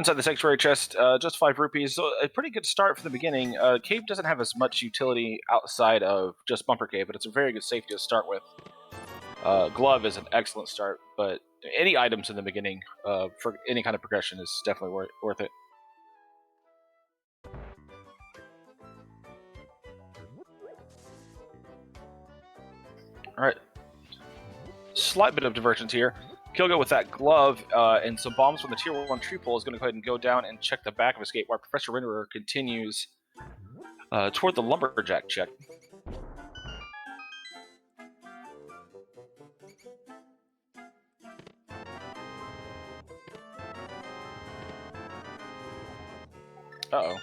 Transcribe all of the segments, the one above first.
Inside the sanctuary chest, just 5 rupees. So a pretty good start from the beginning. Cave doesn't have as much utility outside of just Bumper Cave, but it's a very good safety to start with. Glove is an excellent start, but any items in the beginning for any kind of progression is definitely worth it. Alright. Slight bit of divergence here. Gylgamesh with that glove and some bombs from the tier 1 tree pole is going to go ahead and go down and check the back of escape while Professor Renderer continues toward the lumberjack check. Uh-oh.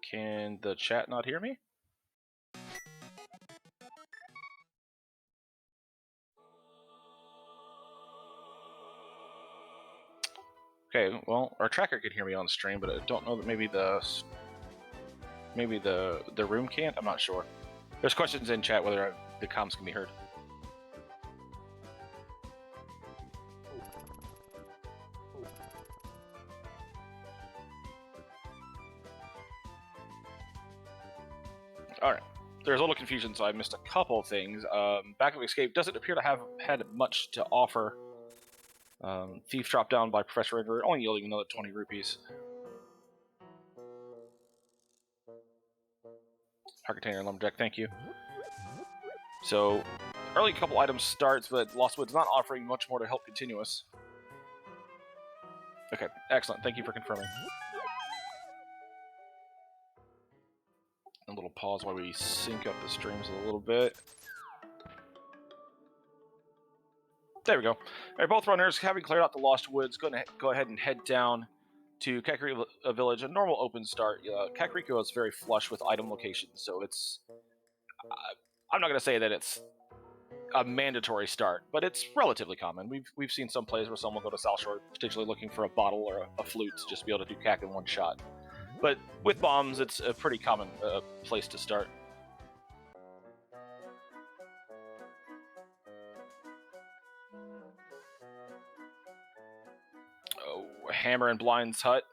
Can the chat not hear me? Okay, well, our tracker can hear me on stream, but I don't know that maybe the room can't. I'm not sure. There's questions in chat whether the comms can be heard. Alright. There's a little confusion, so I missed a couple of things. Back of Escape doesn't appear to have had much to offer. Thief dropped down by Professor Renderer, only yielding another 20 rupees. Heart Container and Lumberjack, thank you. So, early couple items starts, but Lost Woods not offering much more to help Continuous. Okay, excellent. Thank you for confirming. A little pause while we sync up the streams a little bit. There we go. All right, both runners, having cleared out the Lost Woods, going to go ahead and head down to Kakariko Village. A normal open start. Kakariko is very flush with item locations, so it's... I'm not going to say that it's a mandatory start, but it's relatively common. We've seen some plays where someone will go to South Shore potentially looking for a bottle or a flute to just be able to do Kak in one shot. But with bombs, it's a pretty common place to start. Oh, Hammer and Blind's Hut.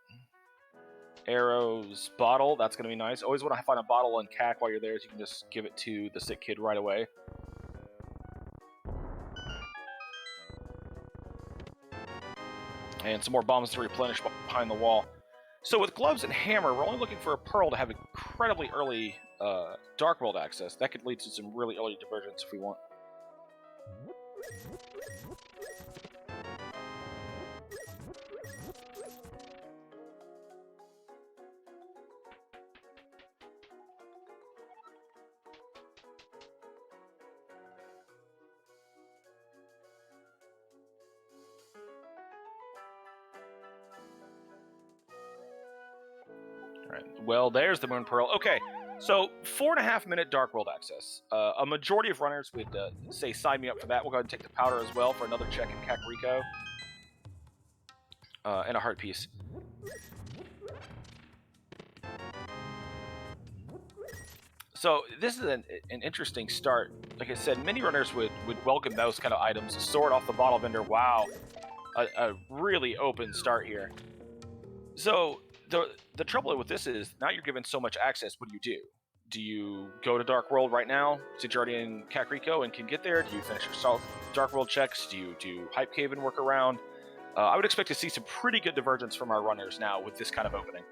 Arrow's Bottle, that's going to be nice. Always want to find a bottle in Kak while you're there, so you can just give it to the sick kid right away. And some more bombs to replenish behind the wall. So with Gloves and Hammer, we're only looking for a Pearl to have incredibly early Dark World access. That could lead to some really early divergence if we want. Alright, well, there's the Moon Pearl. Okay, so 4.5 minute Dark World access. A majority of runners would say sign me up for that. We'll go ahead and take the powder as well for another check in Kakariko. And a heart piece. So this is an interesting start. Like I said, many runners would welcome those kind of items. Sword off the bottle vendor. Wow, a really open start here. So the trouble with this is now you're given so much access. What do? Do you go to Dark World right now, since you're already in Kakariko and can get there? Do you finish your Dark World checks? Do you do Hype Cave and work around? I would expect to see some pretty good divergence from our runners now with this kind of opening.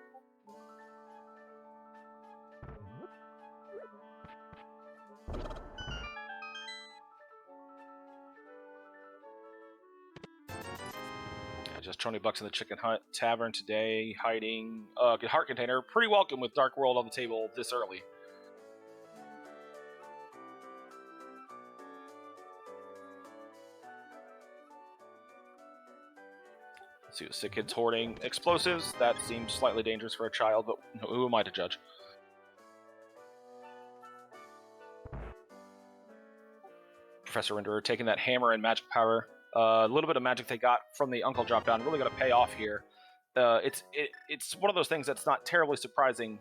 Just 20 bucks in the Chicken Hut Tavern today, hiding. Heart Container, pretty welcome with Dark World on the table this early. Let's see what sick kid's hoarding. Explosives, that seems slightly dangerous for a child, but who am I to judge? Professor Renderer taking that hammer and magic power. A little bit of magic they got from the Uncle drop down really going to pay off here. It's one of those things that's not terribly surprising.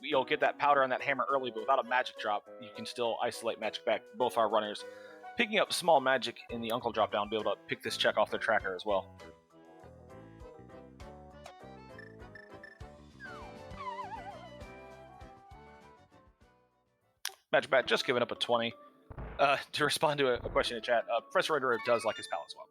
You'll get that powder and that hammer early, but without a magic drop, you can still isolate magic back. Both our runners picking up small magic in the Uncle drop down, be able to pick this check off their tracker as well. Magic Bat just giving up a 20. To respond to a question in chat, Professor Renderer does like his palette swap.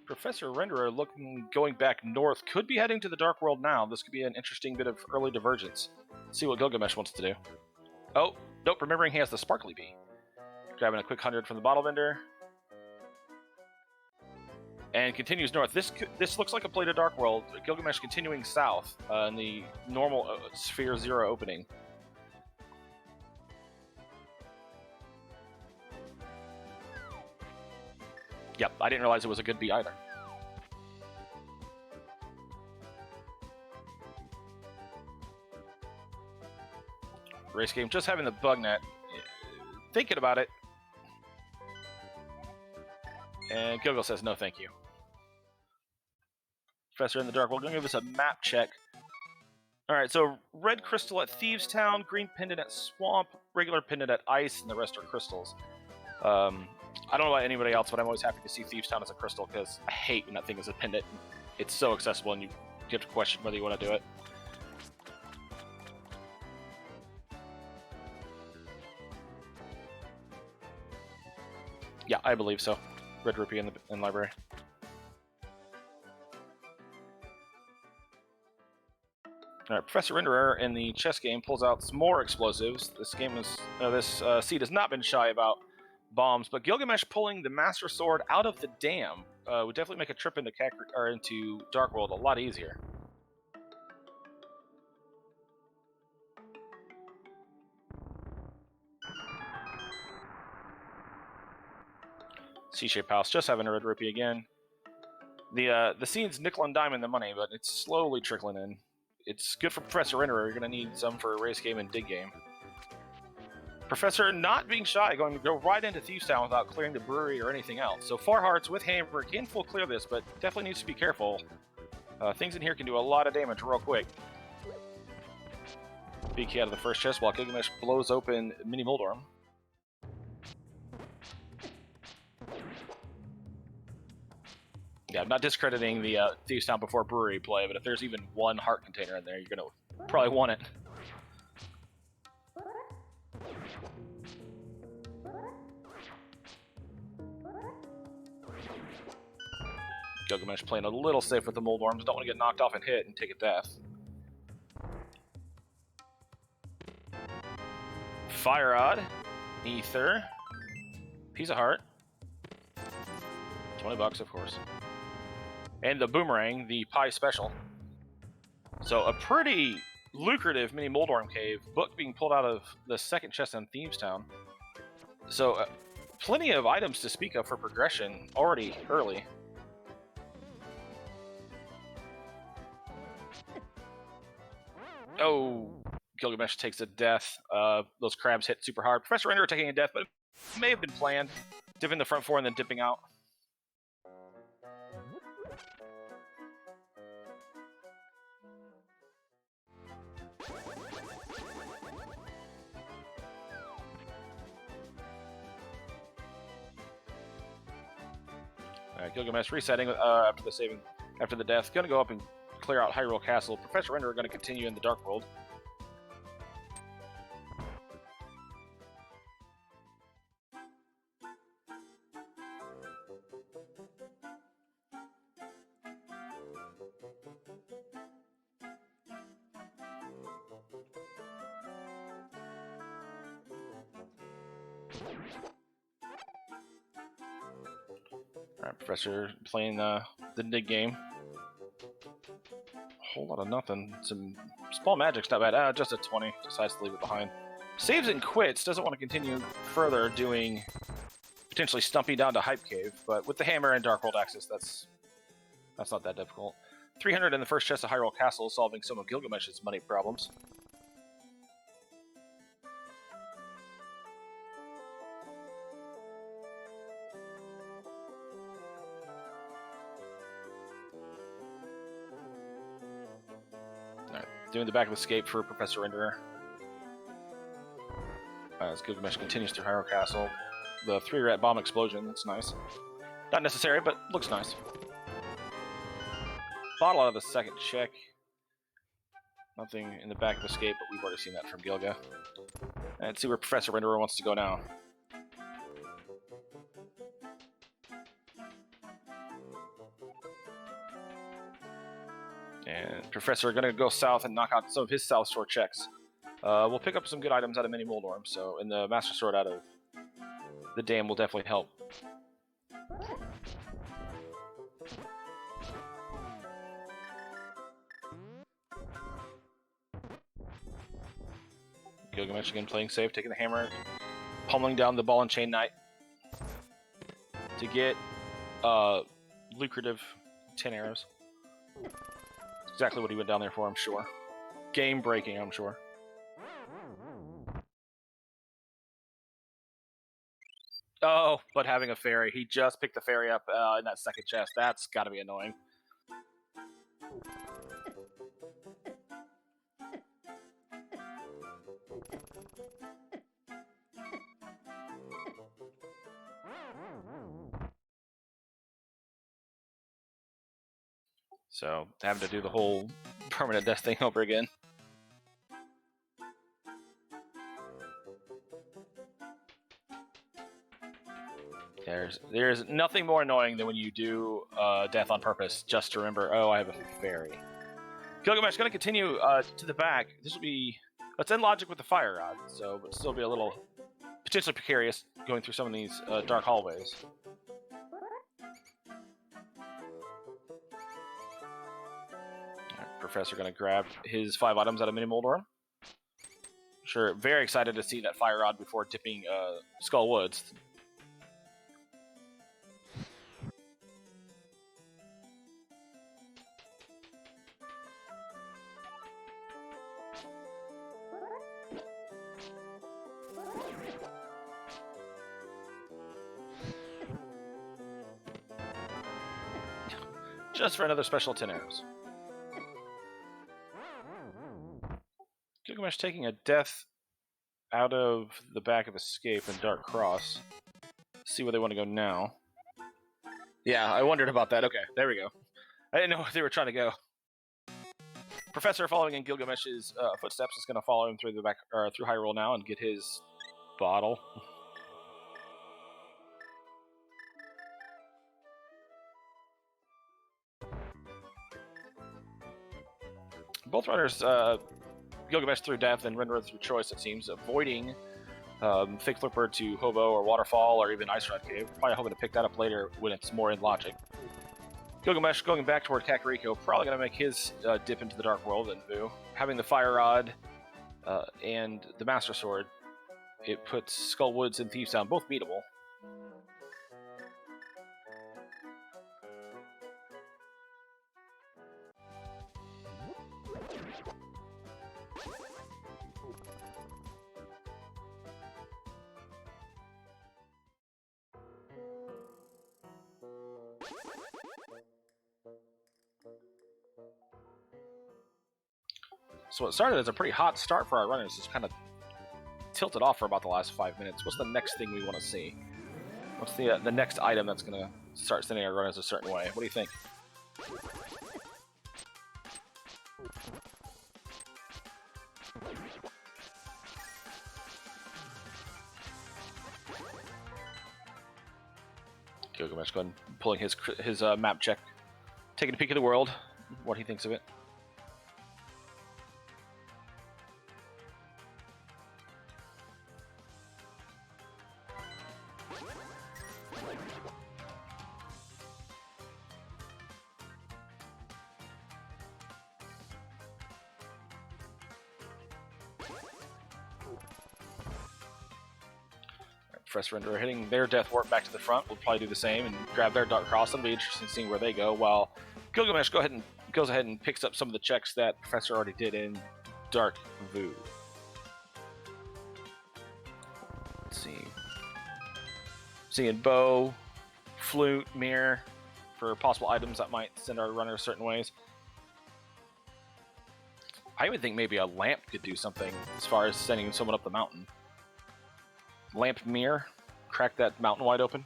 Professor Renderer going back north, could be heading to the Dark World now. This could be an interesting bit of early divergence. Let's see what Gylgamesh wants to do. Oh, nope, remembering he has the Sparkly Bee. Grabbing a quick 100 from the bottle vendor. And continues north. This looks like a play to Dark World. Gylgamesh continuing south in the normal Sphere 0 opening. Yep, I didn't realize it was a good bee either. Race game, just having the bug net. Thinking about it. And Gilgal says no thank you. Professor in the Dark, we're going to give us a map check. Alright, so red crystal at Thieves Town, green pendant at Swamp, regular pendant at Ice, and the rest are crystals. I don't know about anybody else, but I'm always happy to see Thieves Town as a crystal, because I hate when that thing is a pendant. It's so accessible, and you have to question whether you want to do it. Yeah, I believe so. Red Rupee in the library. Alright, Professor Renderer in the chess game pulls out some more explosives. This seed has not been shy about bombs, but Gylgamesh pulling the Master Sword out of the dam would definitely make a trip into into Dark World a lot easier. C-shaped house, just having a red rupee again. The seed's nickel and dime in the money, but it's slowly trickling in. It's good for Professor Renderer. You're going to need some for a race game and dig game. Professor not being shy, going to go right into Thieves Town without clearing the brewery or anything else. So Far Hearts with Hammer can full clear this, but definitely needs to be careful. Things in here can do a lot of damage real quick. BK out of the first chest while Gylgamesh blows open Mini Moldorm. Yeah, I'm not discrediting the Thieves Town before brewery play, but if there's even one heart container in there, you're going to probably want it. Gylgamesh playing a little safe with the Moldorms. Don't want to get knocked off and hit and take a death. Fire Rod. Ether. Piece of heart. 20 bucks, of course. And the Boomerang, the Pie Special. So a pretty lucrative mini Moldorm cave. Book being pulled out of the second chest in Thieves Town. So plenty of items to speak of for progression already early. Oh, Gylgamesh takes a death. Those crabs hit super hard. Professor Renderer taking a death, but it may have been planned. Dipping the front four and then dipping out. Alright, Gylgamesh resetting after the death. Gonna go up and clear out Hyrule Castle. Professor Renderer gonna continue in the Dark World. Alright, Professor playing the dig game. A whole lot of nothing. Some small magic's not bad. Just a 20. Decides to leave it behind. Saves and quits. Doesn't want to continue further doing potentially stumping down to Hype Cave, but with the hammer and Dark World access, that's not that difficult. 300 in the first chest of Hyrule Castle, solving some of Gilgamesh's money problems. Alright, doing the back of escape for Professor Renderer. As Gylgamesh continues through Hyrule Castle. The 3-rat bomb explosion, that's nice. Not necessary, but looks nice. Bottle out of the second check. Nothing in the back of Escape, but we've already seen that from Gilga. And let's see where Professor Renderer wants to go now. And Professor going to go south and knock out some of his South Shore checks. We'll pick up some good items out of Mini Moldorm, so in the Master Sword out of the dam will definitely help. Gilgamesh again playing safe, taking the hammer, pummeling down the Ball and Chain Knight to get lucrative 10 arrows. That's exactly what he went down there for, I'm sure. Game breaking, I'm sure. Oh, but having a fairy. He just picked the fairy up in that second chest. That's got to be annoying. So, having to do the whole permanent death thing over again. There's nothing more annoying than when you do death on purpose just to remember, oh, I have a fairy. Gilgamesh going to continue to the back. This will be... Let's end logic with the fire rod, so but still be a little potentially precarious going through some of these dark hallways. Right, Professor going to grab his 5 items out of Mini Moldorm. Sure, very excited to see that fire rod before dipping Skull Woods. Just for another special 10 arrows. Gilgamesh taking a death out of the back of Escape and Dark Cross. Let's see where they want to go now. Yeah, I wondered about that. Okay, there we go. I didn't know where they were trying to go. Professor, following in Gilgamesh's footsteps, is going to follow him through the back, or through Hyrule now, and get his bottle. Both runners, Gilgamesh through death and Renderer through choice, it seems, avoiding Fake Flipper to Hobo or Waterfall or even Ice Rod Cave. Probably hoping to pick that up later when it's more in logic. Gilgamesh going back toward Kakariko, probably going to make his dip into the Dark World and Vu. Having the Fire Rod and the Master Sword, it puts Skull Woods and Thieves Town both beatable. So it started as a pretty hot start for our runners. Just kind of tilted off for about the last 5 minutes. What's the next thing we want to see? What's the next item that's going to start sending our runners a certain way? What do you think? Gilgamesh going pulling his map check, taking a peek at the world, what he thinks of it. Professor Renderer hitting their Death Warp back to the front. We'll probably do the same and grab their Dark Cross. It'll be interesting seeing where they go, while Gilgamesh goes ahead and picks up some of the checks that Professor already did in Dark Vu. Let's see. Seeing bow, flute, mirror for possible items that might send our runners certain ways. I even think maybe a lamp could do something as far as sending someone up the mountain. Lamp mirror. Crack that mountain wide open.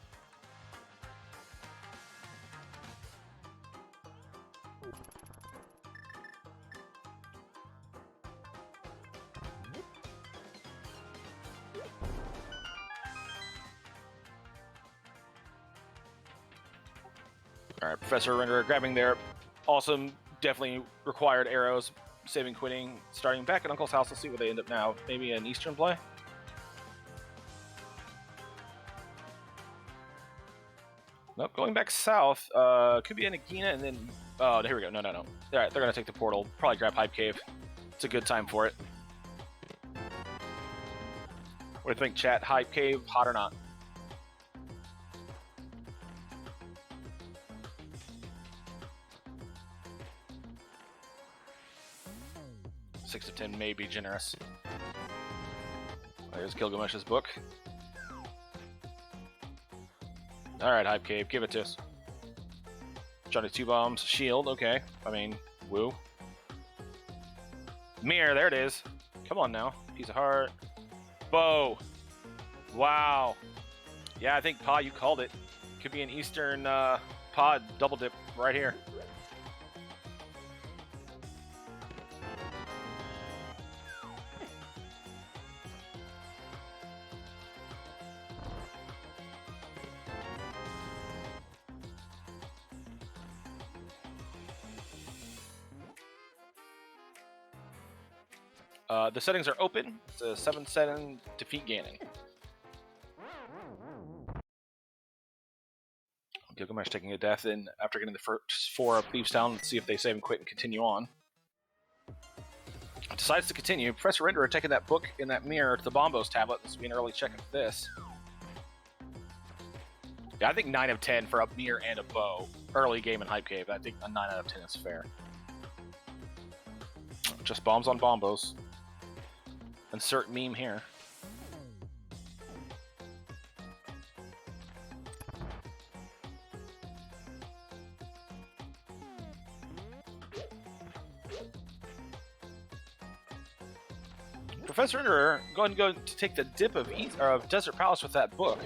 All right, Professor Renderer grabbing their awesome, definitely required arrows, saving, quitting, starting back at Uncle's house. Let's see where they end up now. Maybe an Eastern play? Nope, going back south. Could be a Nagina and then... Oh, here we go. No. All right, they're going to take the portal. Probably grab Hype Cave. It's a good time for it. What do you think, chat? Hype Cave, hot or not? 6 to 10 may be generous. There's Gylgamesh's book. Alright, Hype Cave, give it to us. Johnny 2 bombs, shield, okay. I mean, woo. Mirror, there it is. Come on now. Piece of heart. Bow. Wow. Yeah, I think, Pa, you called it. Could be an Eastern pod double dip right here. The settings are open. It's a 7-7 defeat Ganon. Gylgamesh taking a death in after getting the first 4 up Thieves Town. Let's see if they save and quit and continue on. Decides to continue. Professor Renderer taking that book in that mirror to the Bombos tablet. This will be an early check of this. Yeah, I think 9 of 10 for a mirror and a bow. Early game in Hype Cave. I think a 9 out of 10 is fair. Just bombs on Bombos. Insert meme here. Professor Renderer going to take the dip of Desert Palace with that book.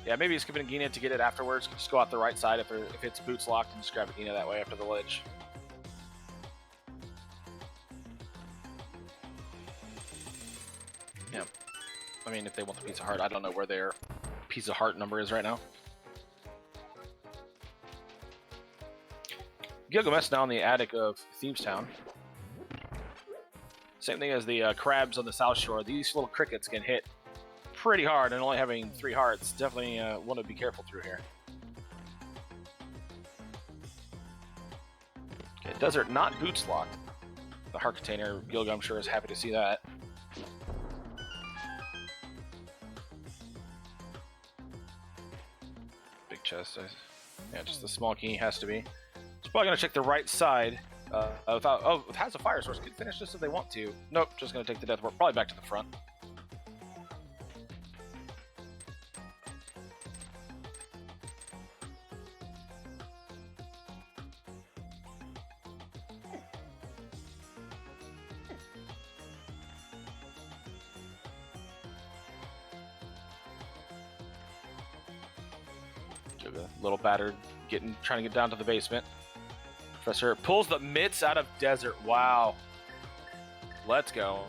Yeah, maybe he's skipping a Gina to get it afterwards. Just go out the right side if it's boots locked and just grab a Gina that way after the ledge. Yeah. I mean, if they want the piece of heart, I don't know where their piece of heart number is right now. Gylgamesh now in the attic of Thieves Town. Same thing as the crabs on the South Shore. These little crickets can hit pretty hard, and only having 3 hearts, definitely want to be careful through here. Okay, Desert not boots locked. The heart container, Gilgam sure is happy to see that. Big chest. Yeah, just the small key has to be. It's probably going to check the right side. Oh, it has a fire source. Could finish this if they want to. Nope, just going to take the death ward. Probably back to the front. A little battered, trying to get down to the basement. Professor pulls the mitts out of Desert. Wow. Let's go.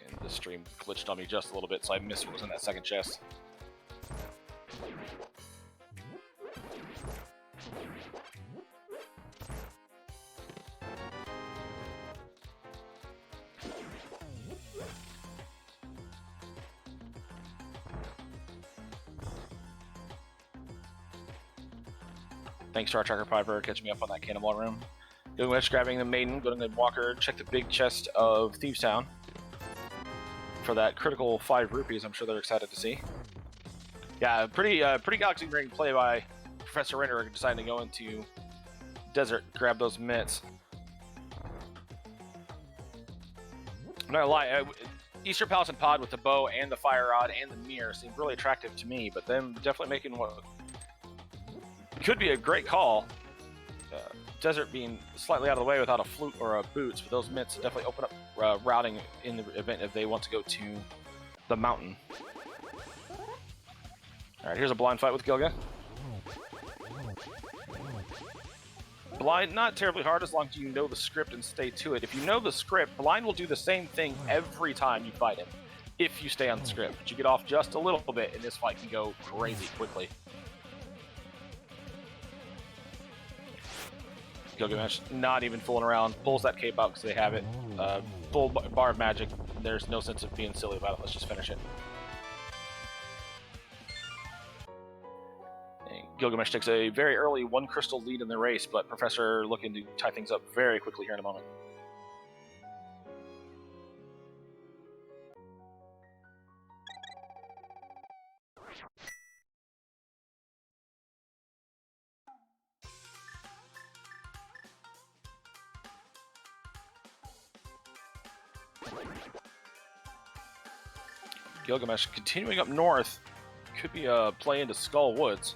And the stream glitched on me just a little bit, so I missed what was in that second chest. Thanks to our tracker Piper catching me up on that cannonball room. Gylgamesh grabbing the maiden, going to Walker, check the big chest of Thieves Town for that critical 5 rupees. I'm sure they're excited to see. Yeah, pretty galaxy ring play by Professor Renderer, deciding to go into Desert, grab those mitts. I'm not gonna lie, Eastern Palace and Pod with the bow and the fire rod and the mirror seemed really attractive to me, but them definitely making what could be a great call. Desert being slightly out of the way without a flute or a boots, but those mitts definitely open up routing in the event if they want to go to the mountain. Alright, here's a blind fight with Gilga. Blind, not terribly hard as long as you know the script and stay to it. If you know the script, Blind will do the same thing every time you fight him, if you stay on the script. But you get off just a little bit, and this fight can go crazy quickly. Gylgamesh, not even fooling around, pulls that cape out because they have it. Full bar of magic, there's no sense of being silly about it, let's just finish it. Gylgamesh takes a very early 1 crystal lead in the race, but Professor looking to tie things up very quickly here in a moment. Gylgamesh continuing up north, could be a play into Skull Woods.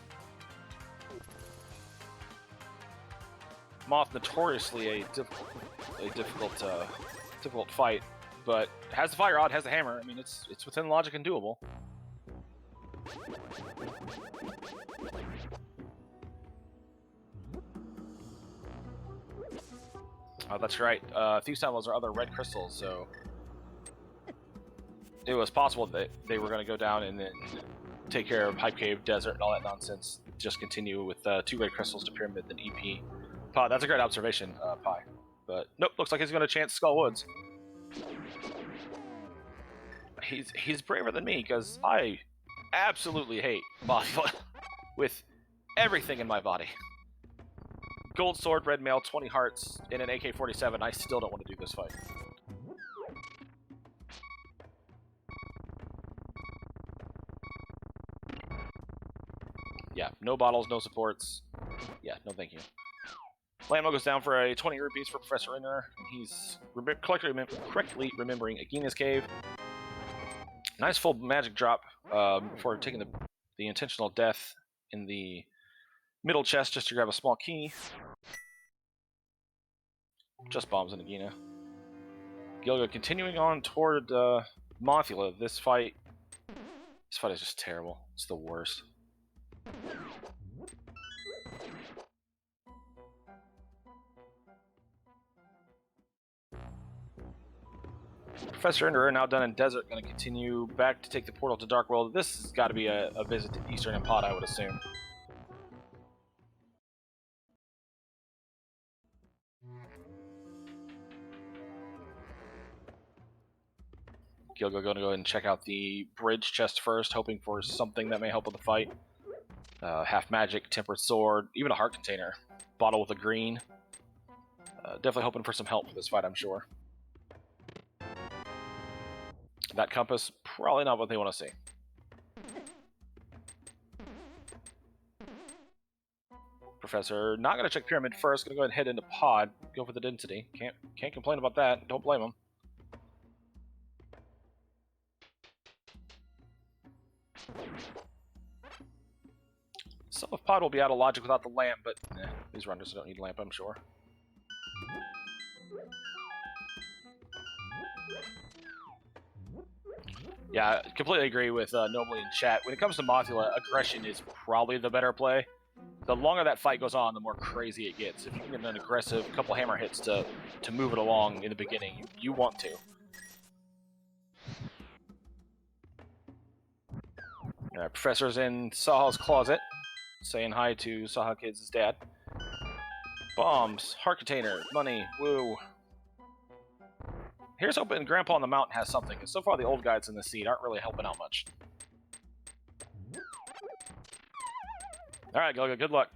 Moth notoriously a difficult fight, but has the fire rod, has the hammer. I mean, it's within logic and doable. Oh, that's right. Thieves' Tunnels are other red crystals, so it was possible that they were going to go down and then take care of Hype Cave, Desert, and all that nonsense. Just continue with 2 red crystals to Pyramid, then EP. Pod, that's a great observation, Pi. But nope, looks like he's going to chance Skull Woods. He's braver than me because I absolutely hate Mothula with everything in my body. Gold sword, red mail, 20 hearts, in an AK-47. I still don't want to do this fight. Yeah, no bottles, no supports. Yeah, no thank you. Landmo goes down for a 20 rupees for Professor Inner, and he's correctly remembering Agina's Cave. Nice full magic drop before taking the intentional death in the middle chest just to grab a small key. Just bombs in Agina. Gilga continuing on toward Mothula. This fight is just terrible. It's the worst. Professor Ender, now done in Desert, going to continue back to take the portal to Dark World. This has got to be a visit to Eastern and Pod, I would assume. Gilga going to go ahead and check out the bridge chest first, hoping for something that may help with the fight. Half magic, tempered sword, even a heart container. Bottle with a green. Definitely hoping for some help for this fight, I'm sure. That compass, probably not what they want to see. Professor, not going to check Pyramid first. Going to go ahead and head into Pod. Go for the density. Can't complain about that. Don't blame him. Some of Pod will be out of logic without the lamp, but these runners don't need lamp, I'm sure. Yeah, I completely agree with Nobly in chat. When it comes to Mothula, aggression is probably the better play. The longer that fight goes on, the more crazy it gets. If you can get an aggressive couple hammer hits to move it along in the beginning, you want to. Professor's in SaHa's closet, saying hi to SaHa Kids' dad. Bombs, heart container, money, woo. Here's hoping Grandpa on the mountain has something, because so far the old guys in the seat aren't really helping out much. Alright, Gilga, good luck.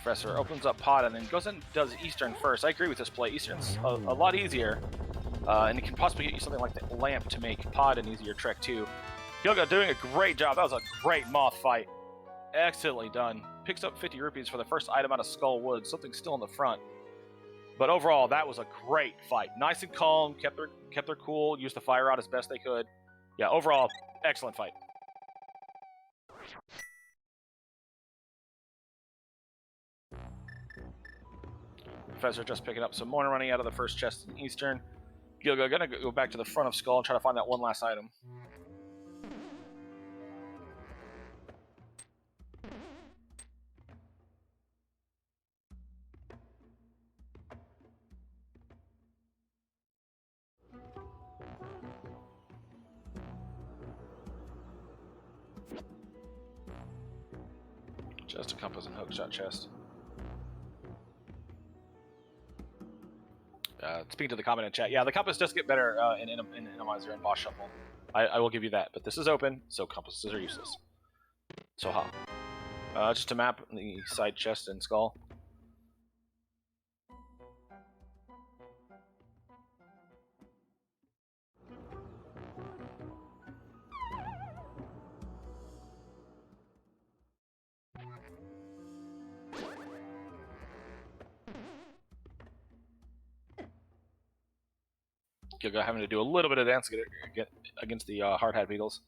Professor opens up Pod and then goes and does Eastern first. I agree with this play. Eastern's a lot easier, and it can possibly get you something like the Lamp to make Pod an easier trek too. Gylga doing a great job. That was a great moth fight. Excellently done. Picks up 50 rupees for the first item out of Skull Wood. Something still in the front. But overall, that was a great fight. Nice and calm. Kept their cool. Used the fire rod as best they could. Yeah, overall, excellent fight. Professor just picking up some more money out of the first chest in Eastern. Gylga gonna go back to the front of Skull and try to find that one last item. Just a compass and hookshot chest. Speaking to the comment in chat, yeah, the compass does get better in Innomizer and Boss Shuffle. I will give you that, but this is open, so compasses are useless. SaHa. Just to map the side chest and Skull. Gylga having to do a little bit of dance against the hard hat beetles.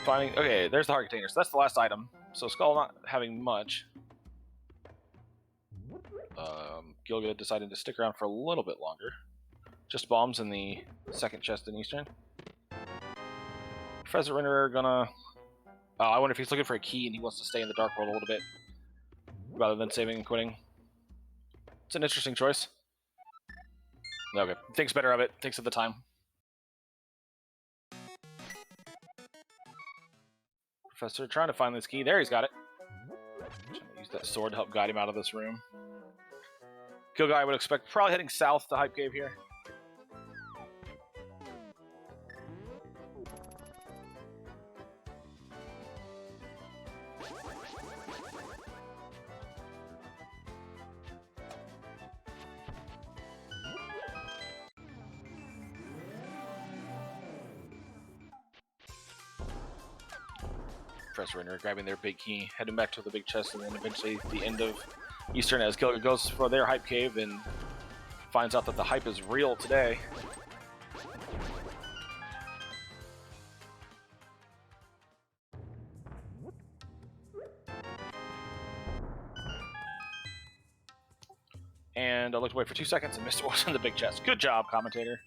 Finding, okay, there's the heart container. So that's the last item. So Skull not having much. Gylga decided to stick around for a little bit longer. Just bombs in the second chest in Eastern. Professor Renderer gonna... I wonder if he's looking for a key and he wants to stay in the Dark World a little bit rather than saving and quitting. It's an interesting choice. Okay, thinks better of it. Thinks of the time. Professor trying to find this key. There, he's got it. Trying to use that sword to help guide him out of this room. Gylga, I would expect, probably heading south to Hype Cave here. Professor Renderer grabbing their big key, heading back to the big chest, and then eventually the end of Eastern as Gylga goes for their Hype Cave and finds out that the hype is real today. And I looked away for 2 seconds and missed what was in the big chest. Good job, commentator.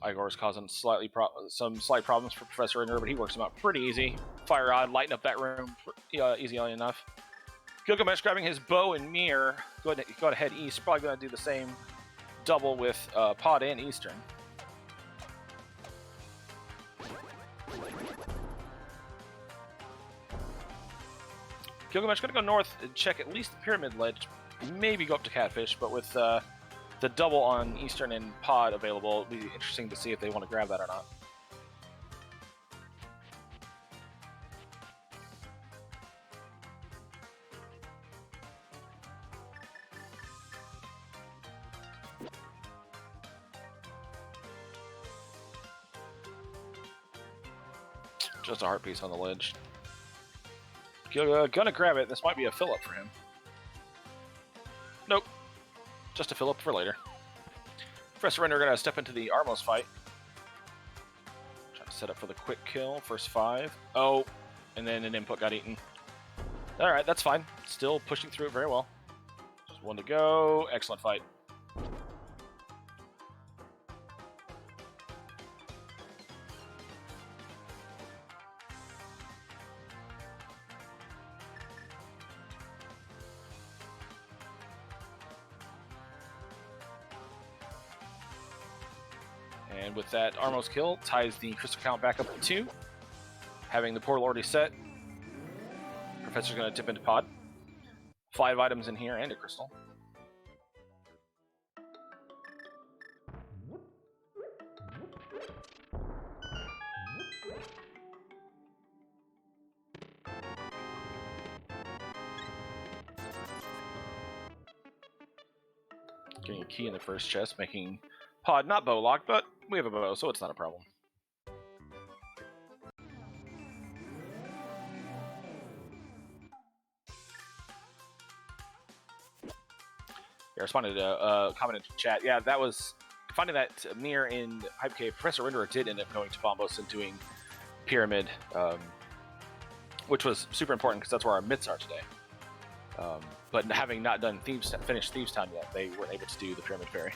Igor's causing some slight problems for Professor Renderer, but he works them out pretty easy. Fire Rod, lighten up that room easily enough. Gylgamesh grabbing his bow and mirror. Go ahead, head east. Probably going to do the same double with Pod and Eastern. Gylgamesh going to go north and check at least the Pyramid Ledge. Maybe go up to Catfish, but with the double on Eastern and Pod available, it'll be interesting to see if they want to grab that or not. Just a heart piece on the ledge. Gonna grab it. This might be a fill-up for him. Nope. Just a fill-up for later. Professor Renderer gonna step into the Armos fight. Try to set up for the quick kill. First 5. Oh, and then an input got eaten. Alright, that's fine. Still pushing through it very well. Just 1 to go. Excellent fight. And with that Armos kill, ties the crystal count back up to 2. Having the portal already set, Professor's going to dip into Pod. 5 items in here and a crystal. Getting a key in the first chest, making Pod not bow locked, but we have a bow, so it's not a problem. I responded to a comment in chat. Yeah, that was finding that mirror in Hype Cave. Professor Renderer did end up going to Bombos and doing Pyramid, which was super important because that's where our myths are today. But having not done finished Thieves Town yet, they weren't able to do the Pyramid Fairy.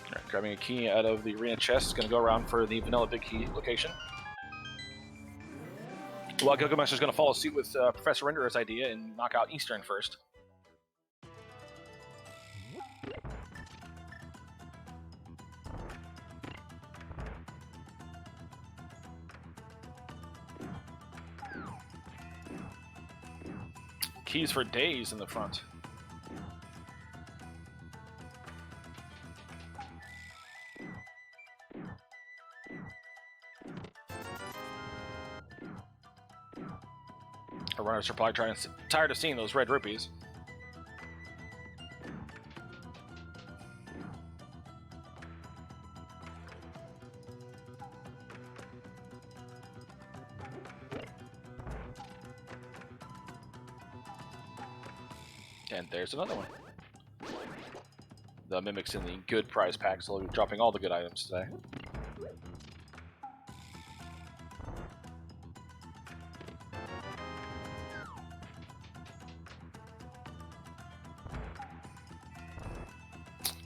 Alright, grabbing a key out of the arena chest, going to go around for the vanilla big key location. Well, Gylgamesh is going to follow suit with Professor Renderer's idea and knock out Eastern first. Keys for days in the front. Our runners are probably tired of seeing those red rupees. And there's another one. The Mimic's in the good prize pack, so we'll be dropping all the good items today.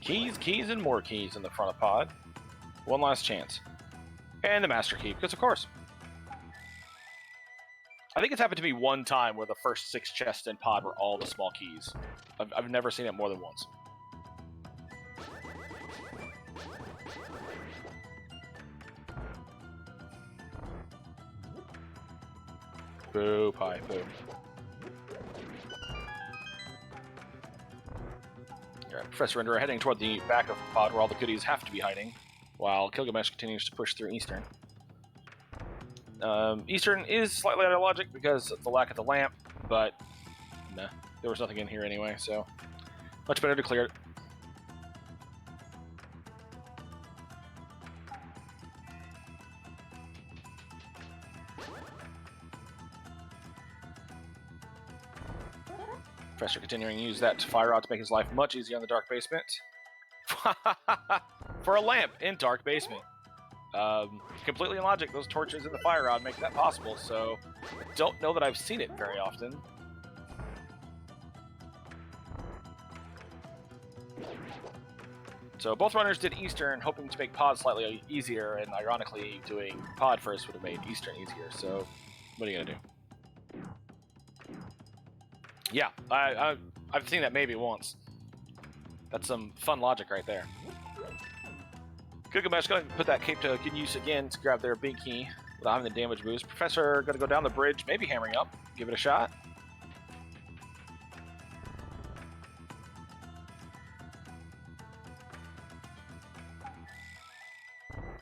Keys, and more keys in the front of Pod. One last chance. And the Master Key, because of course. I think it's happened to me one time where the first 6 chests in Pod were all the small keys. I've never seen it more than once. Boo, pie, boo. Alright, Professor Renderer heading toward the back of Pod where all the goodies have to be hiding, while Gylgamesh continues to push through Eastern. Eastern is slightly out of logic because of the lack of the lamp, but nah, there was nothing in here anyway, so much better to clear it. Professor continuing to use that fire rod to make his life much easier in the dark basement. For a lamp in dark basement. Completely in logic, those torches in the fire rod make that possible, so I don't know that I've seen it very often. So both runners did Eastern, hoping to make Pod slightly easier, and ironically, doing Pod first would have made Eastern easier, so what are you going to do? Yeah, I've seen that maybe once. That's some fun logic right there. Gylgamesh going to put that cape to good use again to grab their big key without having the damage boost. Professor going to go down the bridge, maybe hammering up. Give it a shot.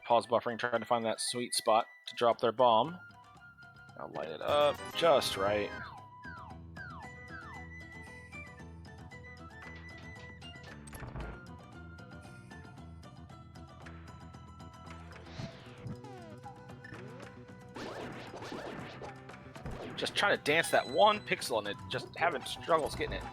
Pause buffering, trying to find that sweet spot to drop their bomb. I'll light it up just right. Just trying to dance that one pixel and it just having struggles getting it.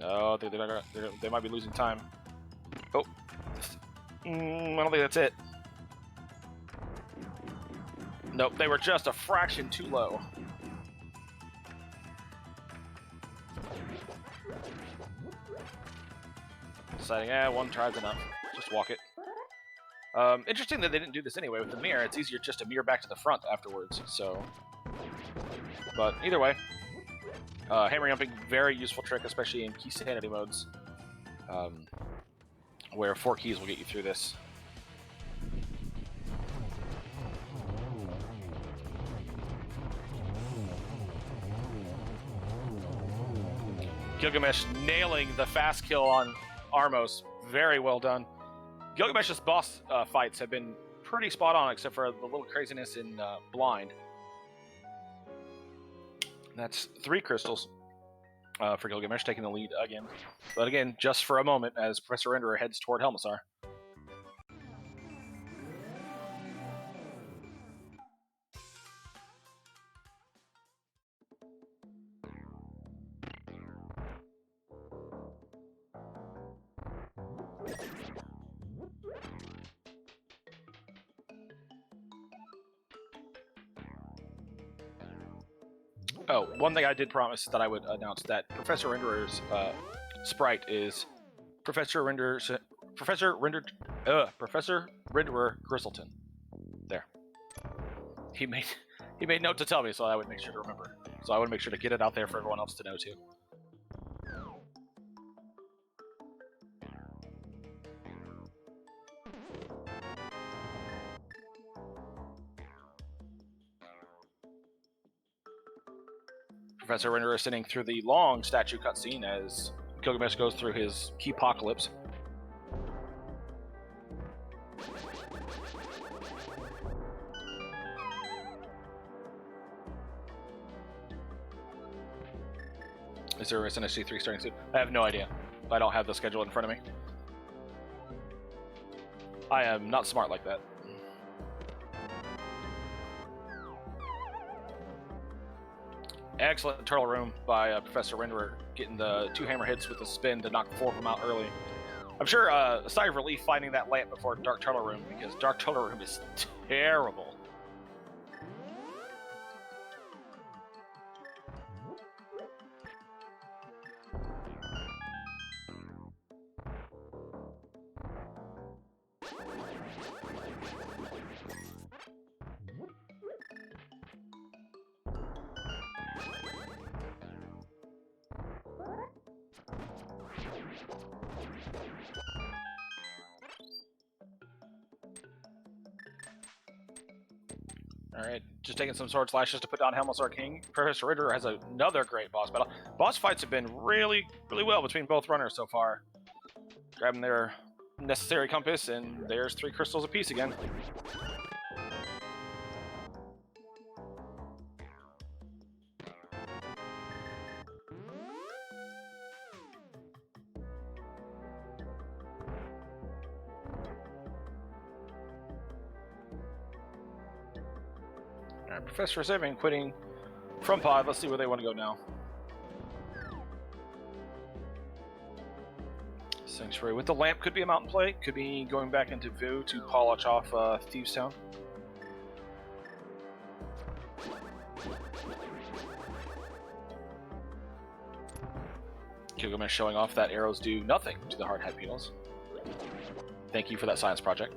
Oh, they might be losing time. Oh, I don't think that's it. Nope, they were just a fraction too low. Deciding, one try's enough. Just walk it. Interesting that they didn't do this anyway with the mirror. It's easier just to mirror back to the front afterwards, so. But either way, hammering up a very useful trick, especially in key sanity modes, where 4 keys will get you through this. Gylgamesh nailing the fast kill on Armos. Very well done. Gilgamesh's boss fights have been pretty spot on, except for the little craziness in blind. That's 3 crystals for Gylgamesh, taking the lead again. But again, just for a moment, as Professor Renderer heads toward Helmasar. Oh, one thing I did promise that I would announce that Professor Renderer's sprite is Professor Renderer Gristleton. There. He made note to tell me, so I would make sure to remember. So I would make sure to get it out there for everyone else to know too. Professor Renderer is sitting through the long statue cutscene as Gylgamesh goes through his key apocalypse. Is there SNSG 3 starting soon? I have no idea. I don't have the schedule in front of me. I am not smart like that. Excellent turtle room by Professor Renderer, getting the 2 hammer hits with the spin to knock the 4 of them out early. I'm sure a sigh of relief finding that lamp before Dark Turtle Room, because Dark Turtle Room is terrible. Alright, just taking some sword slashes to put down Helmasar King. Professor Renderer has another great boss battle. Boss fights have been really well between both runners so far. Grabbing their necessary compass, and there's 3 crystals apiece again. Alright, Professor Seven quitting from pod. Let's see where they want to go now. Sanctuary with the lamp could be a mountain play. Could be going back into Vu to polish off Thieves Town. Gylgamesh showing off that arrows do nothing to the hard hat beetles. Thank you for that science project.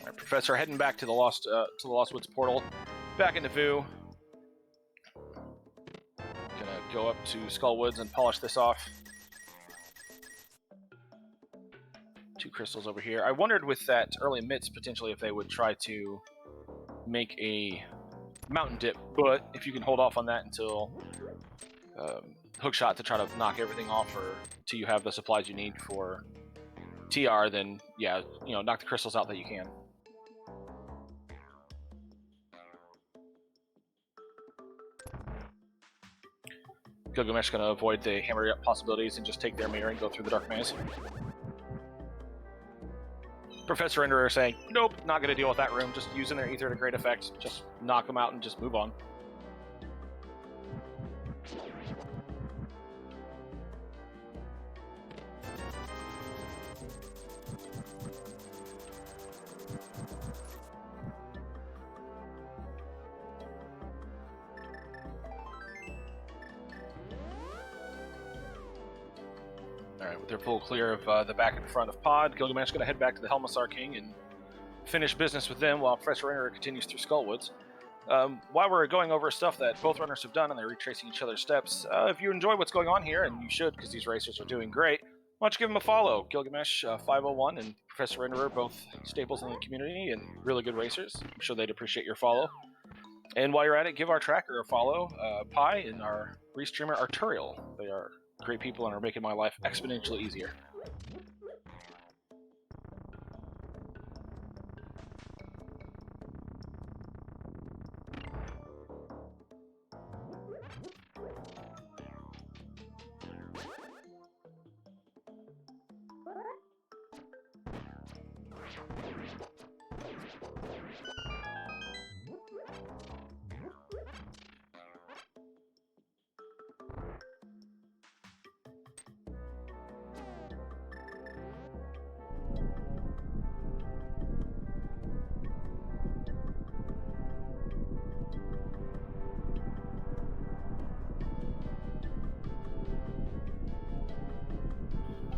Right, Professor heading back to the Lost Woods portal, back into Vu. Gonna go up to Skull Woods and polish this off. 2 crystals over here. I wondered with that early mitts potentially if they would try to make a mountain dip, but if you can hold off on that until hookshot to try to knock everything off, or till you have the supplies you need for TR, then yeah, knock the crystals out that you can. Gylgamesh gonna avoid the hammer up possibilities and just take their mirror and go through the dark maze. Professor Renderer saying, nope, not gonna deal with that room, just using their ether to great effect, just knock them out and just move on. Alright, with their full clear of the back and front of pod, Gylgamesh is going to head back to the Helmasar King and finish business with them while Professor Renderer continues through Skullwoods. While we're going over stuff that both runners have done and they're retracing each other's steps, if you enjoy what's going on here, and you should because these racers are doing great, Why don't you give him a follow? Gylgamesh 501 and Professor Renderer, both staples in the community and really good racers. I'm sure they'd appreciate your follow. And while you're at it, give our tracker a follow, Pi, and our restreamer Arturial. They are great people and are making my life exponentially easier.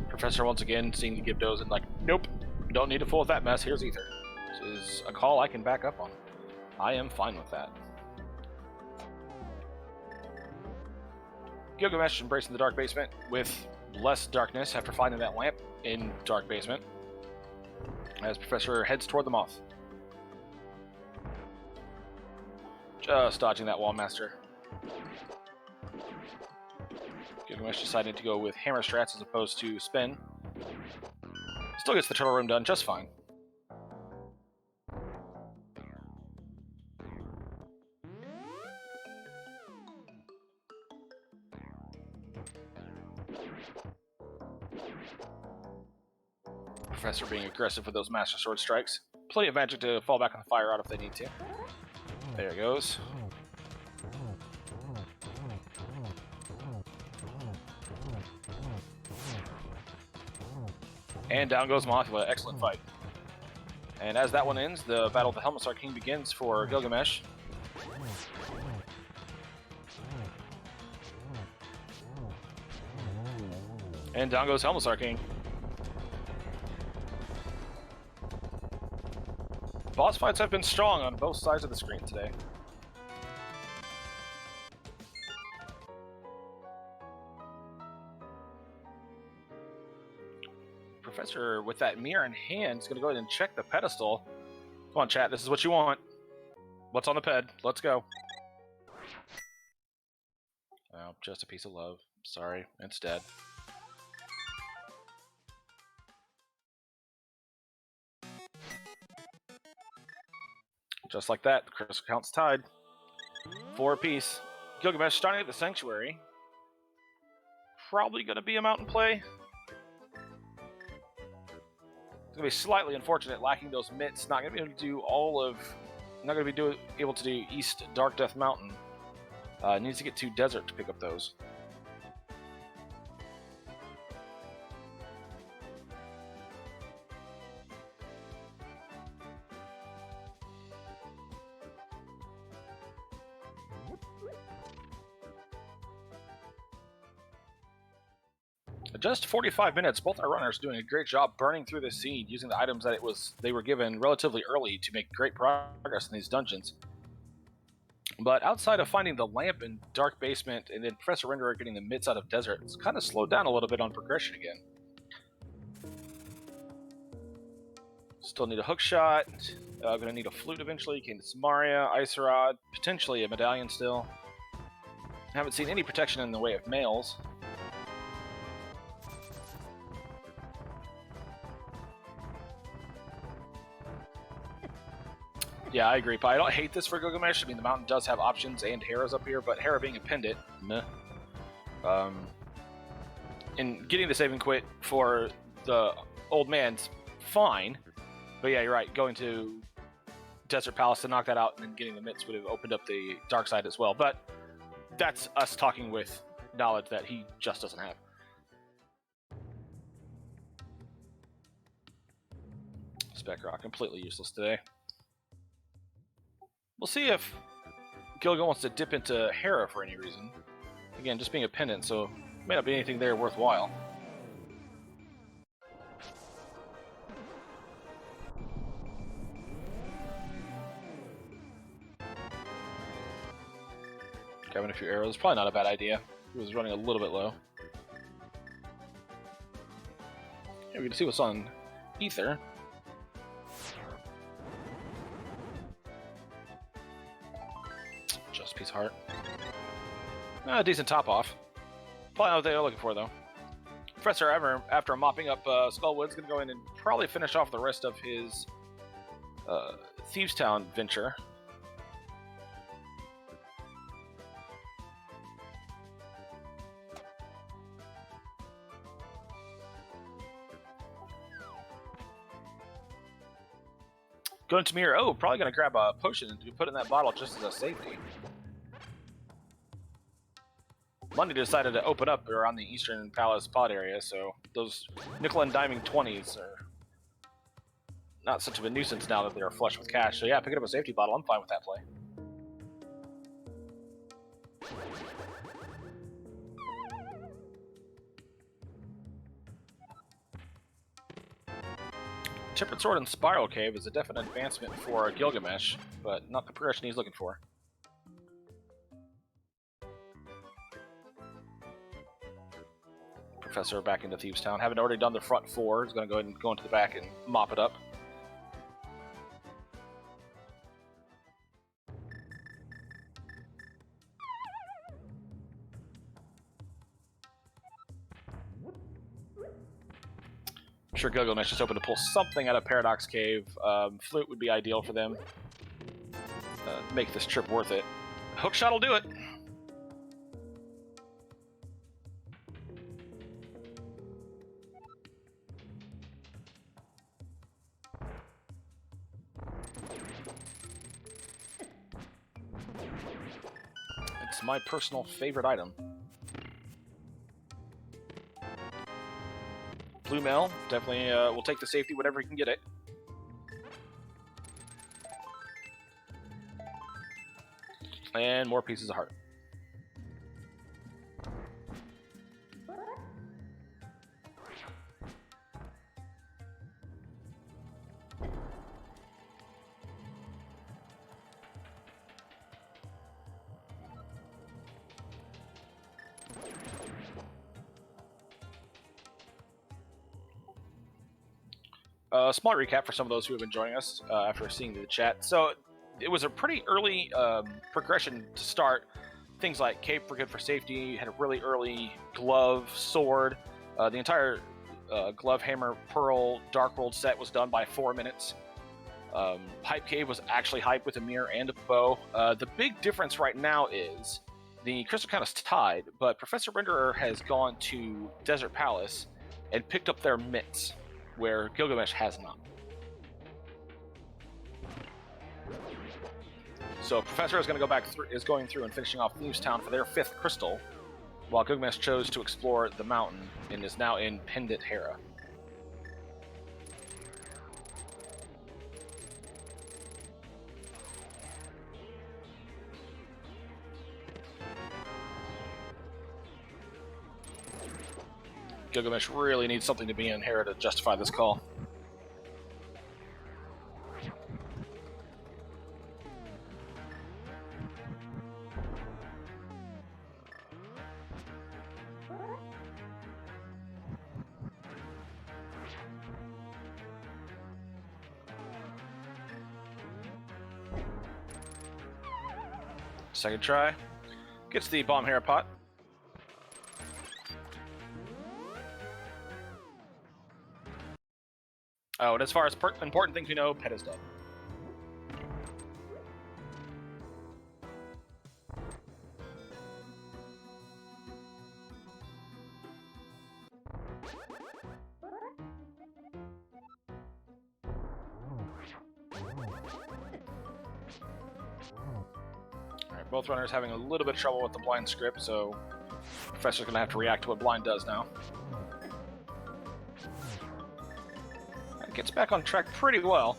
Professor once again seeing the Gibdos and like, nope, don't need to fool with that mess. Here's Ether. This is a call I can back up on. I am fine with that. Gylgamesh embracing the dark basement with less darkness after finding that lamp in dark basement as Professor heads toward the moth. Just dodging that wall master. Gylgamesh decided to go with hammer strats as opposed to spin. Still gets the turtle room done just fine. Professor being aggressive with those Master Sword strikes. Plenty of magic to fall back on the fire out if they need to. There it goes. And down goes Mothula. Excellent fight. And as that one ends, the Battle of the Helmsar King begins for Gylgamesh. And down goes Helmsar King. Boss fights have been strong on both sides of the screen today. Professor, with that mirror in hand, is going to go ahead and check the pedestal. Come on, chat. This is what you want. What's on the ped? Let's go. Oh, just a piece of love. Sorry, it's dead. Just like that, the critical count's tied. 4 apiece. Gylgamesh starting at the Sanctuary. Probably going to be a mountain play. It's going to be slightly unfortunate lacking those mitts. Not going to be able to do all of... Not going to be able to do East Dark Death Mountain. Needs to get to Desert to pick up those. Just 45 minutes. Both our runners doing a great job burning through the seed, using the items that they were given relatively early to make great progress in these dungeons. But outside of finding the lamp in Dark Basement and then Professor Renderer getting the mitts out of Desert, it's kind of slowed down a little bit on progression again. Still need a hook shot. Gonna need a flute eventually. Gain Samaria, Ice Rod, potentially a medallion still. Haven't seen any protection in the way of males. Yeah, I agree, but I don't hate this for Gylgamesh. I mean, the mountain does have options, and Hera's up here, but Hera being a pendant, meh. And getting the save and quit for the old man's fine, but yeah, you're right. Going to Desert Palace to knock that out and then getting the mitts would have opened up the dark side as well, but that's us talking with knowledge that he just doesn't have. Spec Rock, completely useless today. We'll see if Gilga wants to dip into Hera for any reason. Again, just being a pendant, so may not be anything there worthwhile. Grabbing a few arrows, probably not a bad idea. He was running a little bit low. maybe to see what's on Ether. Just a piece of heart. A decent top off. Probably not what they were looking for, though. Professor Ever, after mopping up Skullwood's going to go in and probably finish off the rest of his Thieves Town venture. Going to Mirror. Oh, probably going to grab a potion and put in that bottle just as a safety. Monday decided to open up around the Eastern Palace pod area, so those nickel and diming 20s are not such of a nuisance now that they are flush with cash. So yeah, picking up a safety bottle, I'm fine with that play. Tempered Sword and Spiral Cave is a definite advancement for Gylgamesh, but not the progression he's looking for. Professor back into Thieves Town. Having already done the front four, he's going to go ahead and go into the back and mop it up. I'm sure Gylgamesh is hoping to pull something out of Paradox Cave. Flute would be ideal for them. Make this trip worth it. Hookshot will do it. It's my personal favorite item. Blue Mail, definitely will take the safety whenever he can get it. And more pieces of heart. Small recap for some of those who have been joining us after seeing the chat. So it was a pretty early progression to start. Things like Cape were good for safety, had a really early glove, sword. The entire glove, hammer, pearl, dark world set was done by 4 minutes. Hype Cave was actually hype with a mirror and a bow. The big difference right now is the crystal count is tied, but Professor Renderer has gone to Desert Palace and picked up their mitts, where Gylgamesh has not. So Professor is going to go back through, is going through and finishing off Thieves Town for their 5th crystal, while Gylgamesh chose to explore the mountain and is now in Pendant Hera. Gylgamesh really needs something to be in Hera to justify this call. Second try. Gets the bomb Hera pot. Oh, and as far as important things we know, Pet is dead. Alright, both runners having a little bit of trouble with the blind script, so Professor's gonna have to react to what blind does now. Gets back on track pretty well.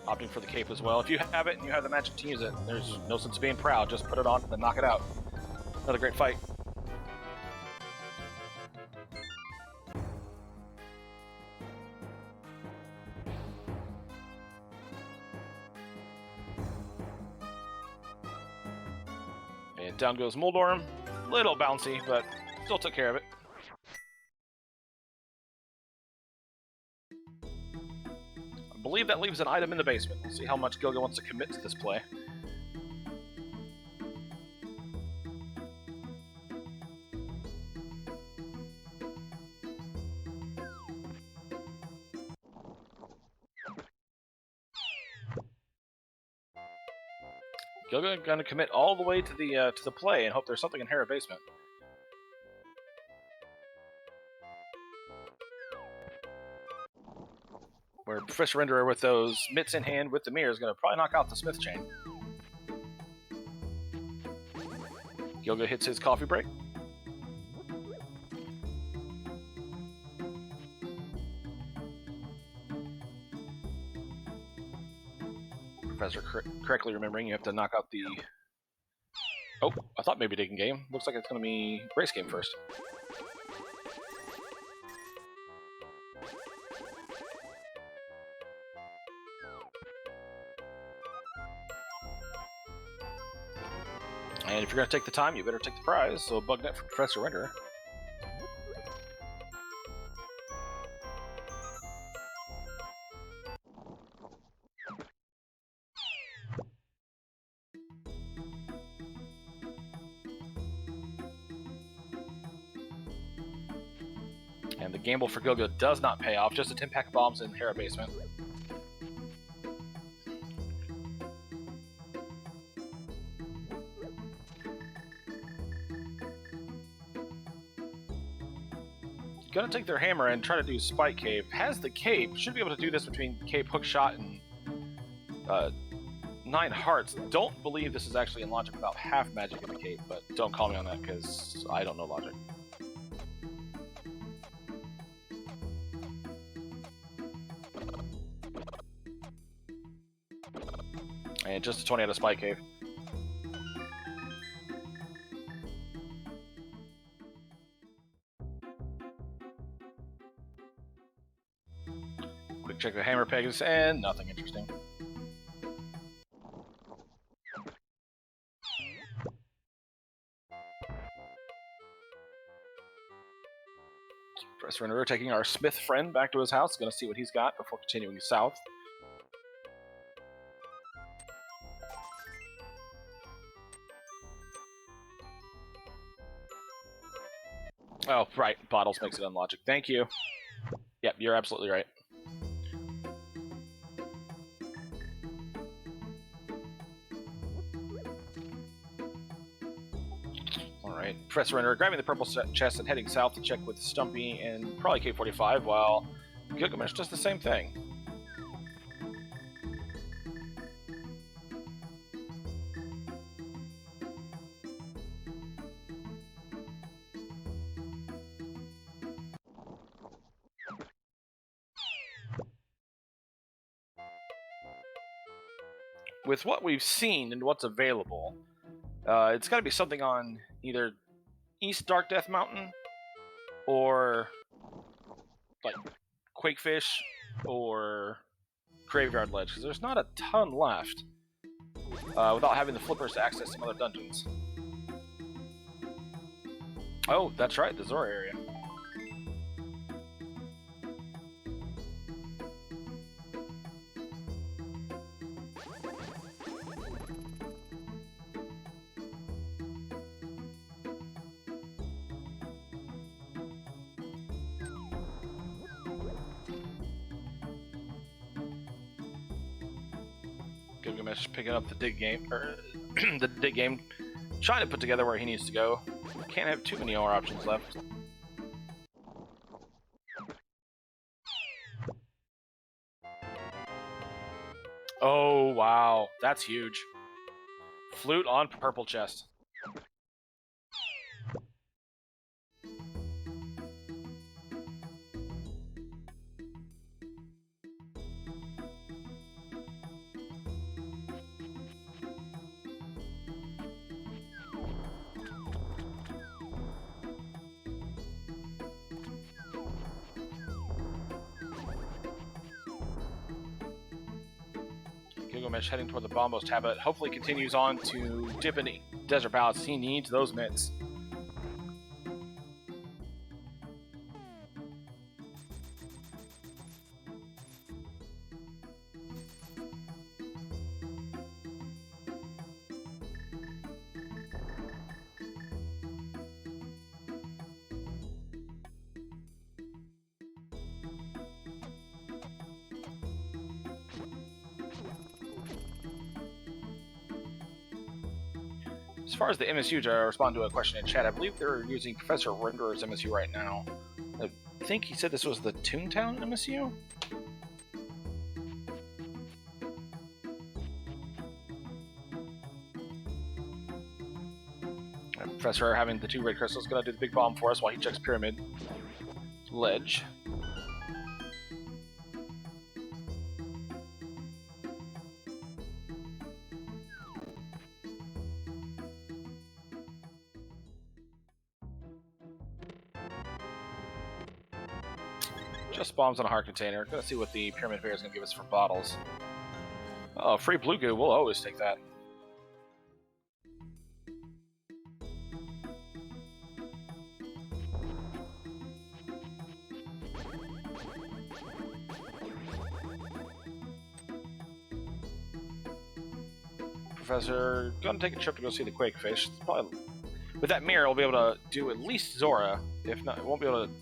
Opting for the cape as well. If you have it and you have the magic to use it, there's no sense being proud. Just put it on and knock it out. Another great fight. And down goes Moldorm. Little bouncy, but still took care of it. believe that leaves an item in the basement. We'll see how much Gilga wants to commit to this play. Gilga gonna commit all the way to the play and hope there's something in Hera basement. Where Professor Renderer with those mitts in hand with the mirror is gonna probably knock out the Smith chain. Gilga hits his coffee break. Professor correctly remembering you have to knock out the... Oh, I thought maybe digging game. Looks like it's going to be race game first. And if you're going to take the time, you better take the prize. So bug net for Professor Renderer. And the gamble for Gilga does not pay off, just a 10-pack of bombs in Hera basement. Gonna take their hammer and try to do Spike Cave. Has the cape, should be able to do this between cape, hook shot, and 9 hearts. Don't believe this is actually in logic without half magic in the cape, but don't call me on that because I don't know logic. And just a 20 out of Spike Cave. Quick check the hammer pegs, and nothing interesting. Professor Renderer taking our Smith friend back to his house. Gonna see what he's got before continuing south. Oh, right. Bottles makes it unlogic. Thank you. Yep, you're absolutely right. Alright. Professor Renderer grabbing the purple chest and heading south to check with Stumpy and probably K-45, while Gylgamesh does the same thing. With what we've seen and what's available, it's got to be something on either East Dark Death Mountain or like Quakefish or Graveyard Ledge, because there's not a ton left without having the flippers to access some other dungeons. Oh, that's right, the Zora area. Gylgamesh picking up the dig game, or the dig game, trying to put together where he needs to go. Can't have too many more options left. Oh wow, that's huge. Flute on purple chest. Gylgamesh heading toward the Bombos tablet. Hopefully continues on to dip into Desert Palace. He needs those mitts. As far as the MSU, to respond to a question in chat, I believe they're using Professor Renderer's MSU right now. I think he said this was the Toontown MSU? Professor having the 2 red crystals, gonna do the big bomb for us while he checks Pyramid Ledge. Just bombs on a heart container. Gonna see what the Pyramid Bear is gonna give us for bottles. Oh, free blue goo. We'll always take that. Professor, gonna take a trip to go see the Quake Fish. Probably, with that mirror, we'll be able to do at least Zora. If not, it won't be able to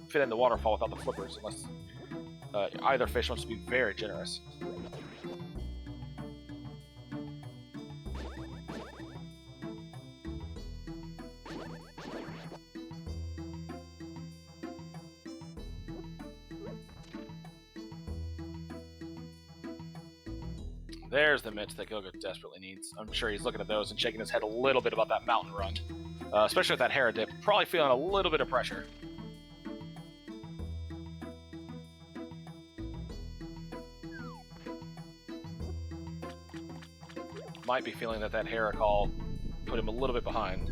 fit in the waterfall without the flippers, unless either fish wants to be very generous. There's the mitts that Gilgamesh desperately needs. I'm sure he's looking at those and shaking his head a little bit about that mountain run. Especially with that Hera dip. Probably feeling a little bit of pressure. Might be feeling that that Hera call put him a little bit behind.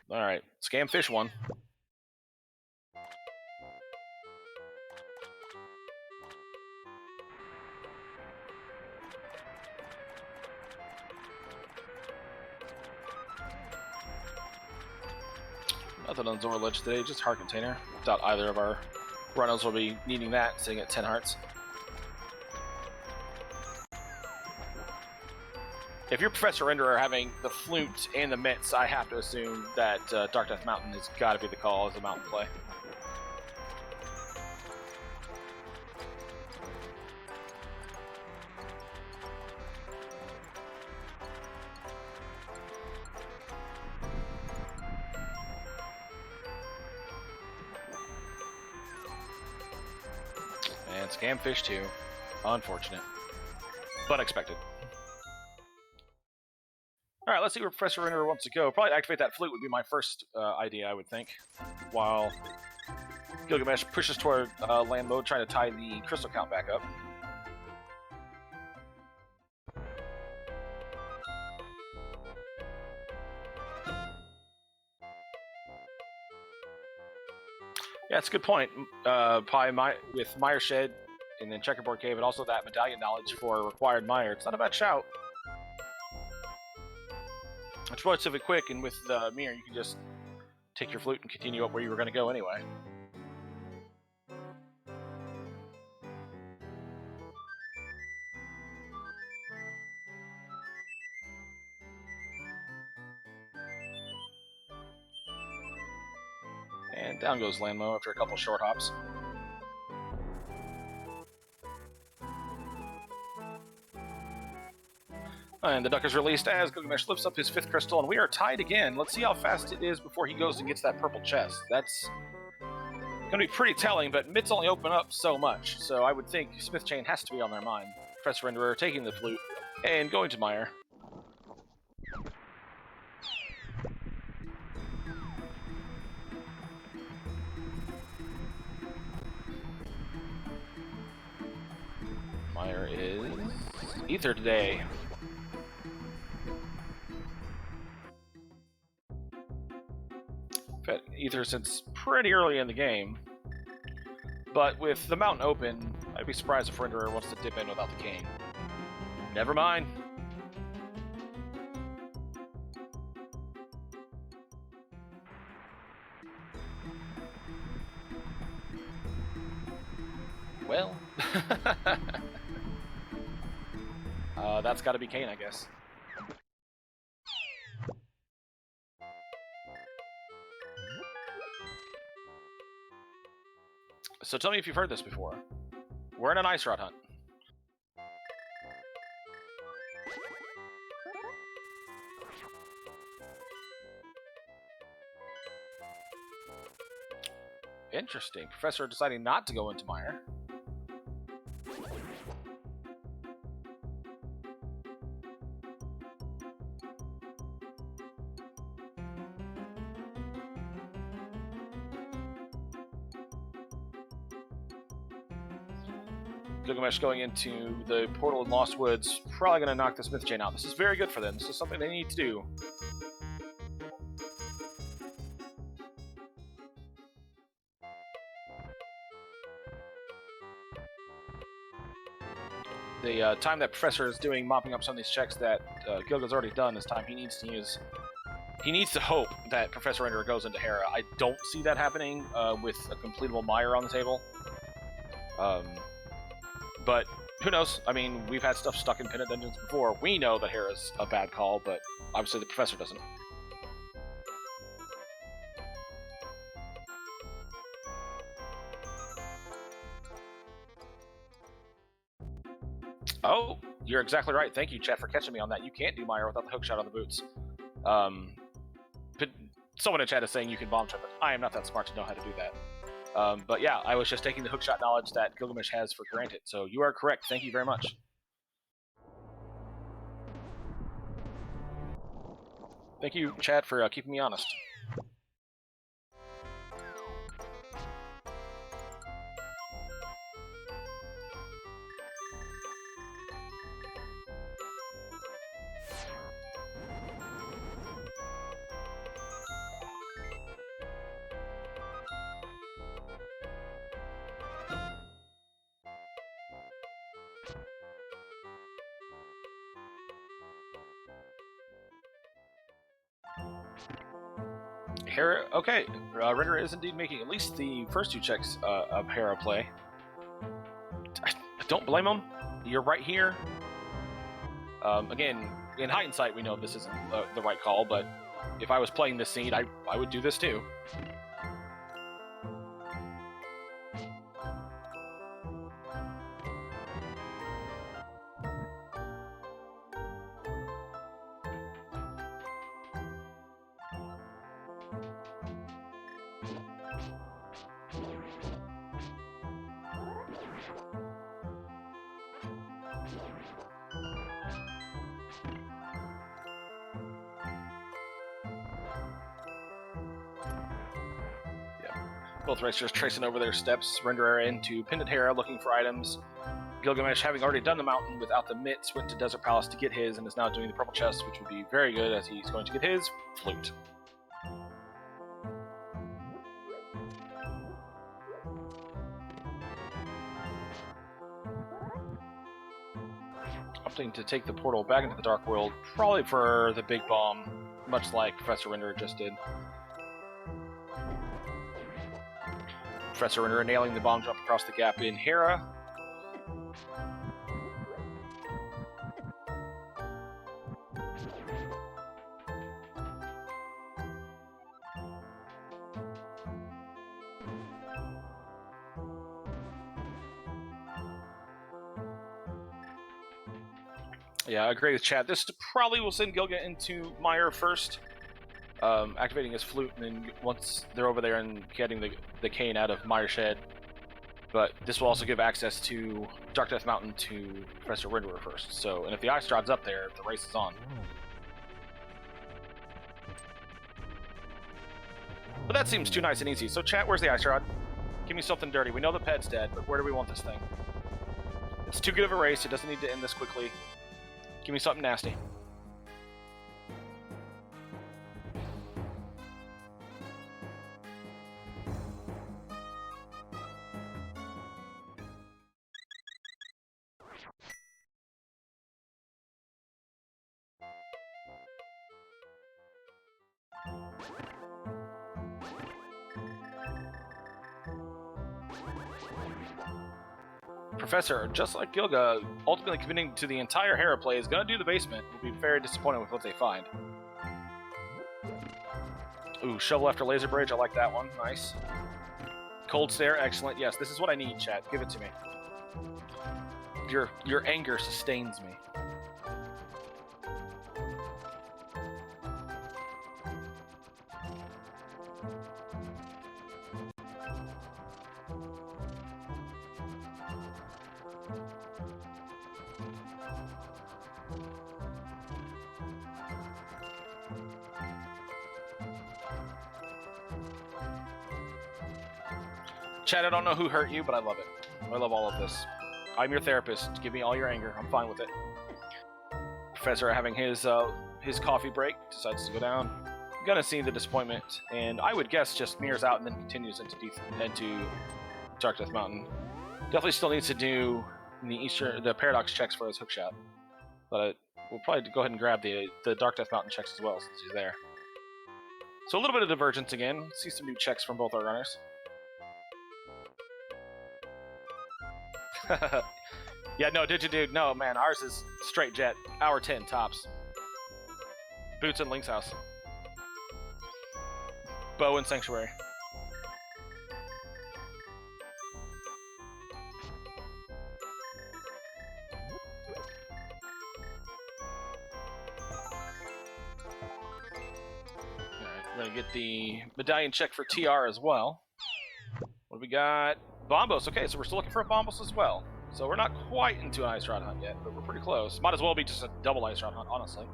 Alright, Scam Fish won. Nothing on Zora Ledge today, just heart container. Doubt either of our runners will be needing that, sitting at 10 hearts. If you're Professor Renderer having the flute and the mitts, I have to assume that Dark Death Mountain has got to be the call as a mountain play. And Scam Fish too. Unfortunate. But expected. Alright, let's see where Professor Renderer wants to go. Probably activate that flute would be my first idea, I would think. While Gilgamesh pushes toward land mode, trying to tie the crystal count back up. Yeah, it's a good point. Probably with Mire Shed and then Checkerboard Cave, and also that medallion knowledge for required Mire. It's not a bad shout. It's relatively quick, and with the mirror, you can just take your flute and continue up where you were going to go anyway. And down goes Landmo after a couple short hops. And the duck is released as Gilgamesh lifts up his 5th crystal, and we are tied again. Let's see how fast it is before he goes and gets that purple chest. That's going to be pretty telling, but mitts only open up so much, so I would think Smith Chain has to be on their mind. Professor Renderer taking the flute and going to Mire. Mire is Ether today. Ether since pretty early in the game, but with the mountain open, I'd be surprised if Renderer wants to dip in without the cane. Never mind. Well, that's got to be Kane, I guess. So tell me if you've heard this before. We're in an ice rod hunt. Interesting. Professor deciding not to go into Mire. Gylgamesh going into the portal in Lost Woods, probably going to knock the Smith Chain out. This is very good for them. This is something they need to do. The time that Professor is doing mopping up some of these checks that Gilga's already done this time, he needs to use. He needs to hope that Professor Renderer goes into Hera. I don't see that happening with a completable Mire on the table. But who knows? I mean, we've had stuff stuck in Pennant Dungeons before. We know that Hera's a bad call, but obviously the Professor doesn't. Oh, you're exactly right. Thank you, chat, for catching me on that. You can't do Mire without the hookshot on the boots. But someone in chat is saying you can bomb trap it. I am not that smart to know how to do that. But yeah, I was just taking the hookshot knowledge that Gilgamesh has for granted. So you are correct. Thank you very much. Thank you, chat, for keeping me honest. Hera, okay, Renderer is indeed making at least the first two checks of Hera play. I don't blame him. You're right here. Again, in hindsight, we know this isn't the right call, but if I was playing this seed, I would do this too. Both racers tracing over their steps, Renderer into Pendant Hera looking for items. Gilgamesh, having already done the mountain without the mitts, went to Desert Palace to get his and is now doing the purple chest, which would be very good as he's going to get his flute. Opting to take the portal back into the Dark World, probably for the big bomb, much like Professor Renderer just did. Professor Renderer nailing the bomb jump across the gap in Hera. Yeah, I agree with Chad. This probably will send Gilga into Mire first, activating his flute, and then once they're over there and getting the cane out of Mire Shed. But this will also give access to Dark Death Mountain to Professor Renderer first. So, and if the Ice Rod's up there, the race is on. But that seems too nice and easy. So, chat, where's the Ice Rod? Give me something dirty. We know the pet's dead, but where do we want this thing? It's too good of a race. It doesn't need to end this quickly. Give me something nasty. Professor, just like Gilga, ultimately committing to the entire Hera play, is going to do the basement. Will be very disappointed with what they find. Ooh, shovel after laser bridge. I like that one. Nice. Cold stare. Excellent. Yes, this is what I need, chat. Give it to me. Your anger sustains me. Chad, I don't know who hurt you, but I love it. I love all of this. I'm your therapist. Give me all your anger. I'm fine with it. Professor having his coffee break decides to go down. I'm gonna see the disappointment, and I would guess just mirrors out and then continues into Dark Death Mountain. Definitely still needs to do the paradox checks for his hookshot, but we'll probably go ahead and grab the Dark Death Mountain checks as well since he's there. So a little bit of divergence again. Let's see some new checks from both our runners. Yeah, no, Digidude, no, man, ours is straight jet. Hour 10, tops. Boots and Link's house. Bow and Sanctuary. Alright, we're gonna get the medallion check for TR as well. What do we got? Bombos. Okay, so we're still looking for a Bombos as well. So we're not quite into an Ice Rod hunt yet, but we're pretty close. Might as well be just a double Ice Rod hunt, honestly.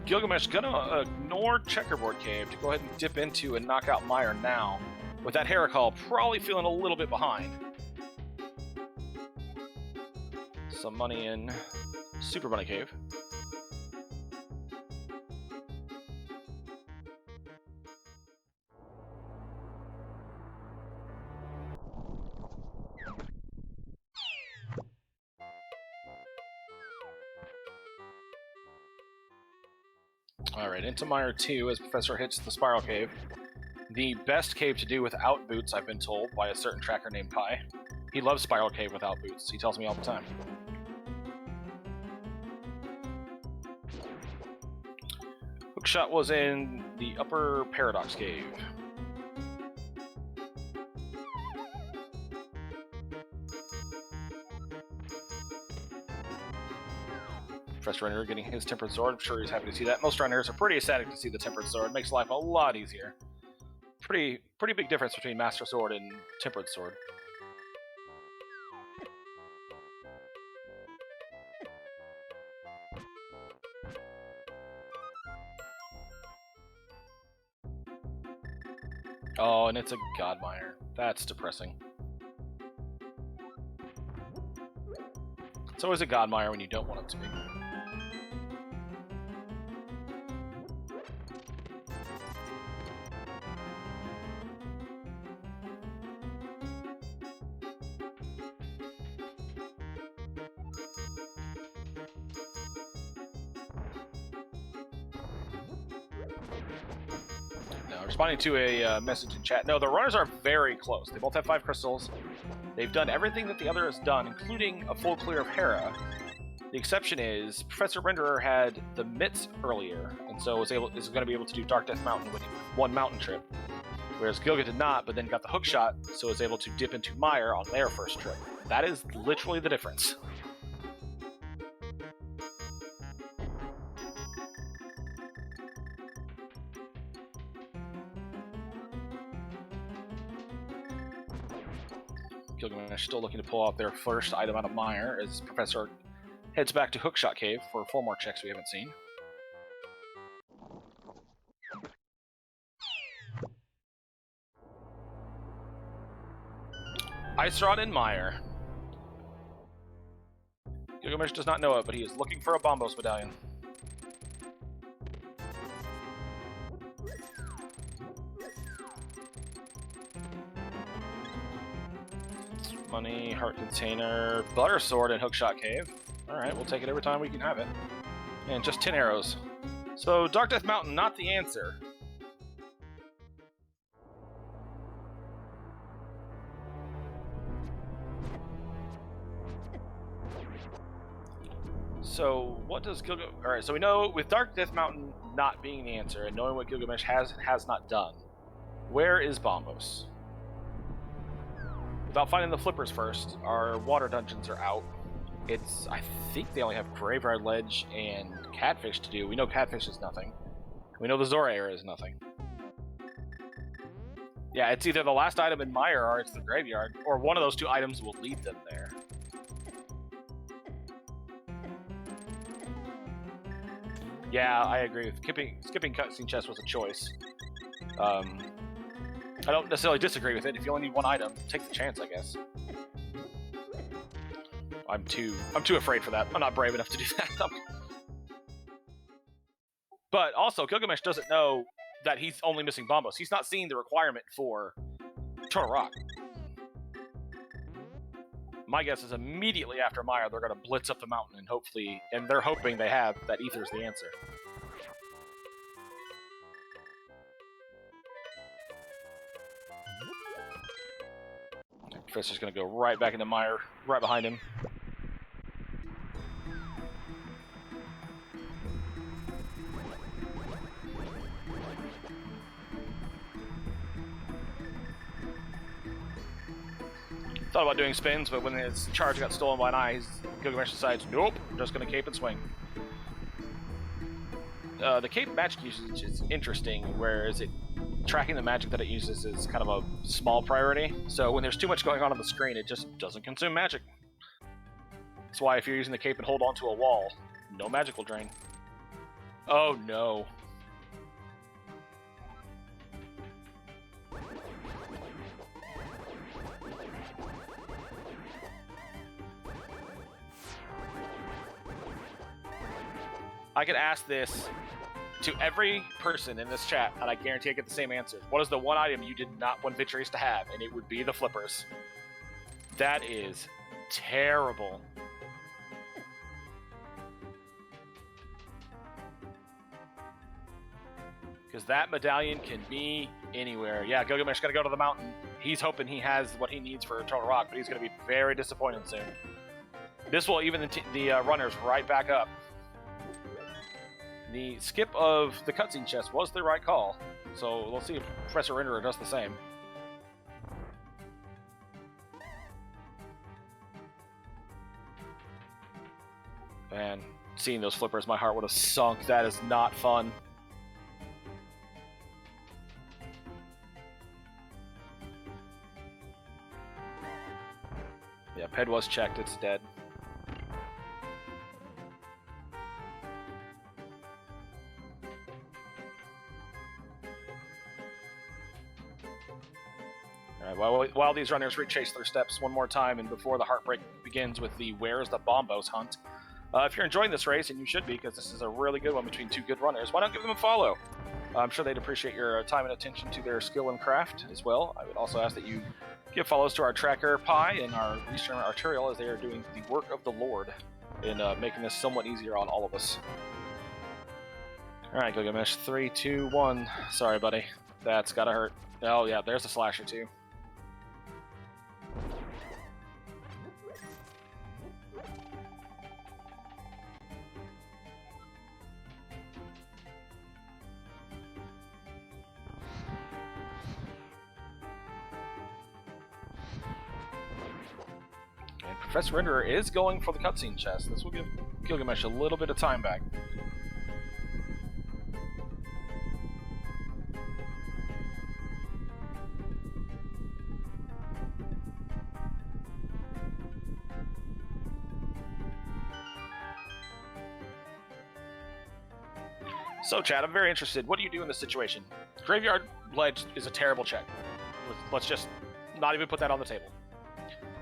Gylgamesh gonna ignore Checkerboard Cave to go ahead and dip into and knock out Meyer now. With that Heracall probably feeling a little bit behind. Some money in Super Bunny Cave. Alright, into Meyer 2 as Professor hits the Spiral Cave. The best cave to do without boots, I've been told, by a certain tracker named Pi. He loves Spiral Cave without boots. He tells me all the time. Hookshot was in the upper Paradox Cave. Professor Renner getting his Tempered Sword. I'm sure he's happy to see that. Most runners are pretty ecstatic to see the Tempered Sword. Makes life a lot easier. Pretty big difference between Master Sword and Tempered Sword. Oh, and it's a Godmire. That's depressing. It's always a Godmire when you don't want it to be. Responding to a message in chat. No, the runners are very close. They both have 5 crystals. They've done everything that the other has done, including a full clear of Hera. The exception is Professor Renderer had the mitts earlier, and so is going to be able to do Dark Death Mountain with 1 mountain trip. Whereas Gilga did not, but then got the hookshot, so is able to dip into Meyer on their first trip. That is literally the difference. Gilgamesh still looking to pull out their first item out of Meyer as Professor heads back to Hookshot Cave for 4 more checks we haven't seen. Ice Rod and Meyer. Gilgamesh does not know it, but he is looking for a Bombos medallion. Money, heart container, butter sword, and hookshot cave. Alright, we'll take it every time we can have it. And just 10 arrows. So, Dark Death Mountain, not the answer. So what does Gilgamesh... Alright, so we know with Dark Death Mountain not being the answer, and knowing what Gilgamesh has and has not done, where is Bombos? Without finding the flippers first, our water dungeons are out. I think they only have Graveyard Ledge and Catfish to do. We know Catfish is nothing. We know the Zora area is nothing. Yeah, it's either the last item in Mire or it's the Graveyard, or one of those two items will lead them there. Yeah, I agree. Skipping cutscene chest was a choice. I don't necessarily disagree with it. If you only need one item, take the chance, I guess. I'm too afraid for that. I'm not brave enough to do that. But also, Gilgamesh doesn't know that he's only missing Bombos. He's not seeing the requirement for Turtle Rock. My guess is immediately after Mire, they're going to blitz up the mountain and they're hoping they have that Ether's the answer. Professor's going to go right back into Mire, right behind him. Thought about doing spins, but when his charge got stolen by an eye, Gilgamesh decides, nope, I'm just going to cape and swing. The cape magic usage is interesting, whereas tracking the magic that it uses is kind of a small priority. So when there's too much going on the screen, it just doesn't consume magic. That's why if you're using the cape and hold onto a wall, no magic will drain. Oh no. I could ask this to every person in this chat, and I guarantee I get the same answer. What is the one item you did not want Victorious to have? And it would be the flippers. That is terrible. Because that medallion can be anywhere. Yeah, Gilgamesh got to go to the mountain. He's hoping he has what he needs for Turtle Rock, but he's going to be very disappointed soon. This will even the runners right back up. The skip of the cutscene chest was the right call, so let's see if Professor Renderer does the same. Man, seeing those flippers, my heart would have sunk. That is not fun. Yeah, Ped was checked, it's dead. Alright, while these runners retrace their steps one more time, and before the heartbreak begins with the Where's the Bombos hunt, if you're enjoying this race, and you should be, because this is a really good one between two good runners, why not give them a follow? I'm sure they'd appreciate your time and attention to their skill and craft as well. I would also ask that you give follows to our tracker Pi and our restreamer Arterial, as they are doing the work of the Lord in making this somewhat easier on all of us. Alright, Gilgamesh, 3, 2, 1. Sorry, buddy. That's gotta hurt. Oh, yeah, there's a slasher, too. And Professor Renderer is going for the cutscene chest. This will give Gilgamesh a little bit of time back. So, Chad, I'm very interested. What do you do in this situation? Graveyard Ledge is a terrible check. Let's just not even put that on the table.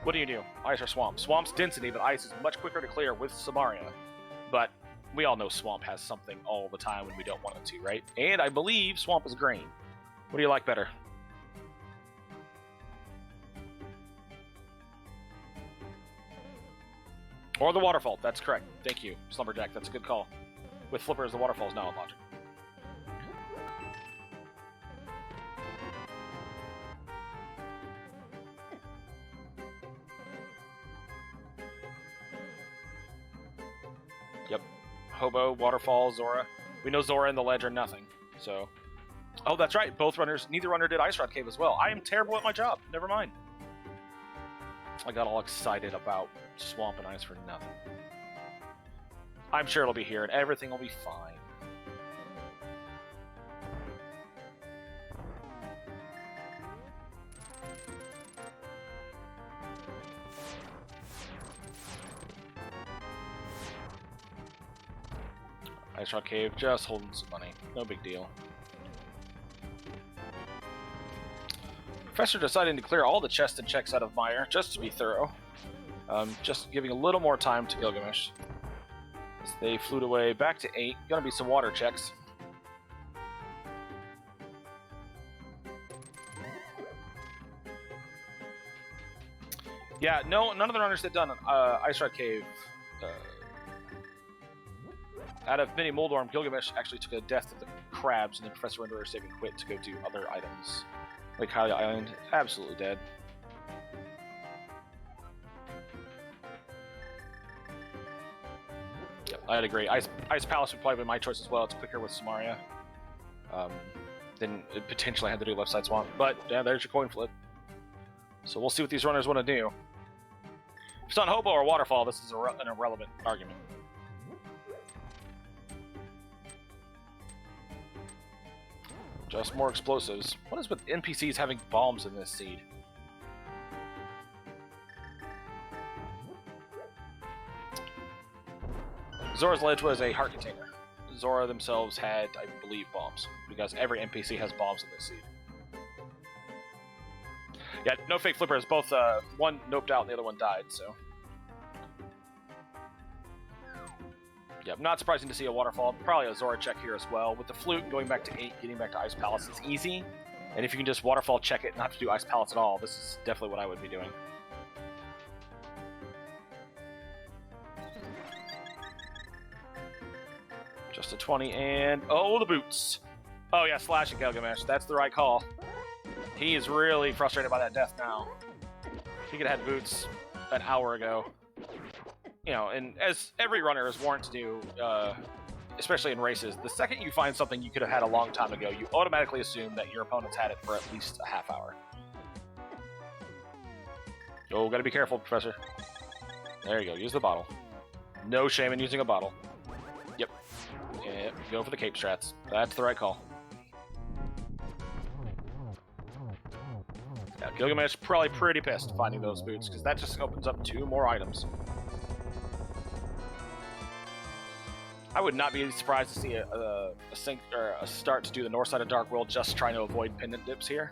What do? Ice or Swamp? Swamp's density, but Ice is much quicker to clear with Samaria. But we all know Swamp has something all the time when we don't want it to, right? And I believe Swamp is green. What do you like better? Or the Waterfall. That's correct. Thank you, Slumberjack. That's a good call. With flippers, the Waterfall is now unlocked. Hobo, Waterfall, Zora. We know Zora and the Ledge are nothing, so... Oh, that's right, both runners, neither runner did Ice Rock Cave as well. I am terrible at my job, never mind. I got all excited about Swamp and Ice for nothing. I'm sure it'll be here and everything will be fine. Ice Rock Cave, just holding some money. No big deal. Professor deciding to clear all the chests and checks out of Meyer, just to be thorough. Just giving a little more time to Gylgamesh. As they flew away back to 8. Gonna be some water checks. Yeah, no, none of the runners had done Ice Rock Cave. Out of Mini Moldorm, Gylgamesh actually took a death to the crabs, and the Professor Renderer saving quit to go do other items. Like Hylia Island, absolutely dead. Yep, I'd agree. Ice Palace would probably be my choice as well. It's quicker with Samaria. Then it potentially had to do left side swamp. But yeah, there's your coin flip. So we'll see what these runners want to do. If it's on Hobo or Waterfall, this is an irrelevant argument. Just more explosives. What is with NPCs having bombs in this seed? Zora's Ledge was a heart container. Zora themselves had, I believe, bombs, because every NPC has bombs in this seed. Yeah, no fake flippers. Both, one noped out and the other one died, so... Yeah, not surprising to see a Waterfall. Probably a Zora check here as well. With the flute and going back to 8, getting back to Ice Palace is easy. And if you can just Waterfall check it and not have to do Ice Palace at all, this is definitely what I would be doing. Just a 20 and... Oh, the boots! Oh yeah, slash at Gylgamesh. That's the right call. He is really frustrated by that death now. He could have had boots an hour ago. You know, and as every runner is warned to do, especially in races, the second you find something you could have had a long time ago, you automatically assume that your opponent's had it for at least a half hour. Oh, gotta be careful, Professor. There you go, use the bottle. No shame in using a bottle. Yep. Yep, go for the cape strats. That's the right call. Yeah, Gylgamesh probably pretty pissed finding those boots, because that just opens up 2 more items. I would not be surprised to see a sync or a start to do the north side of Dark World, just trying to avoid pendant dips here.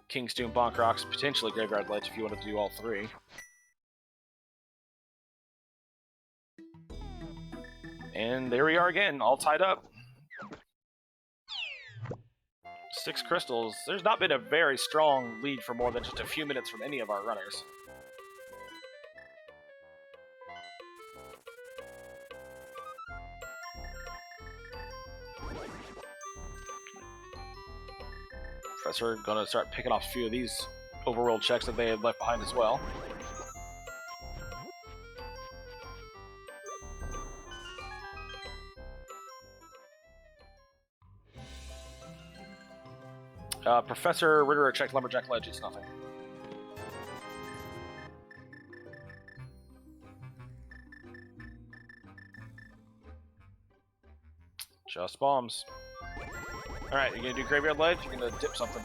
King's Tomb, Bonk Rocks, potentially Graveyard Ledge if you wanted to do all 3. And there we are again, all tied up. 6 crystals. There's not been a very strong lead for more than just a few minutes from any of our runners. Professor gonna start picking off a few of these overworld checks that they had left behind as well. Professor Ritter checked Lumberjack Ledge, it's nothing. Just bombs. Alright, you're gonna do Graveyard Ledge, you're gonna dip something.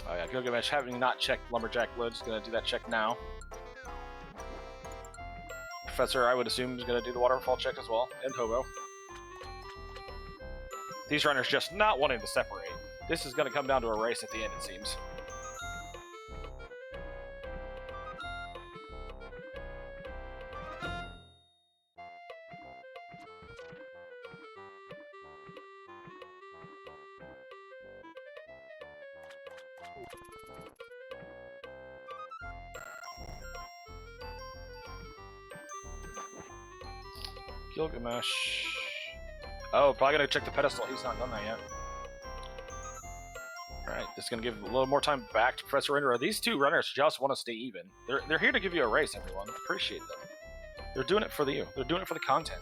Oh yeah, Gylgamesh, having not checked Lumberjack Ledge, is gonna do that check now. Professor, I would assume, is gonna do the Waterfall check as well, and Hobo. These runners just not wanting to separate. This is gonna come down to a race at the end, it seems. Gylgamesh. Oh, probably gonna check the pedestal. He's not done that yet. Alright, this is going to give a little more time back to Professor Renderer. These two runners just want to stay even. They're here to give you a race, everyone. Appreciate them. They're doing it for you. They're doing it for the content.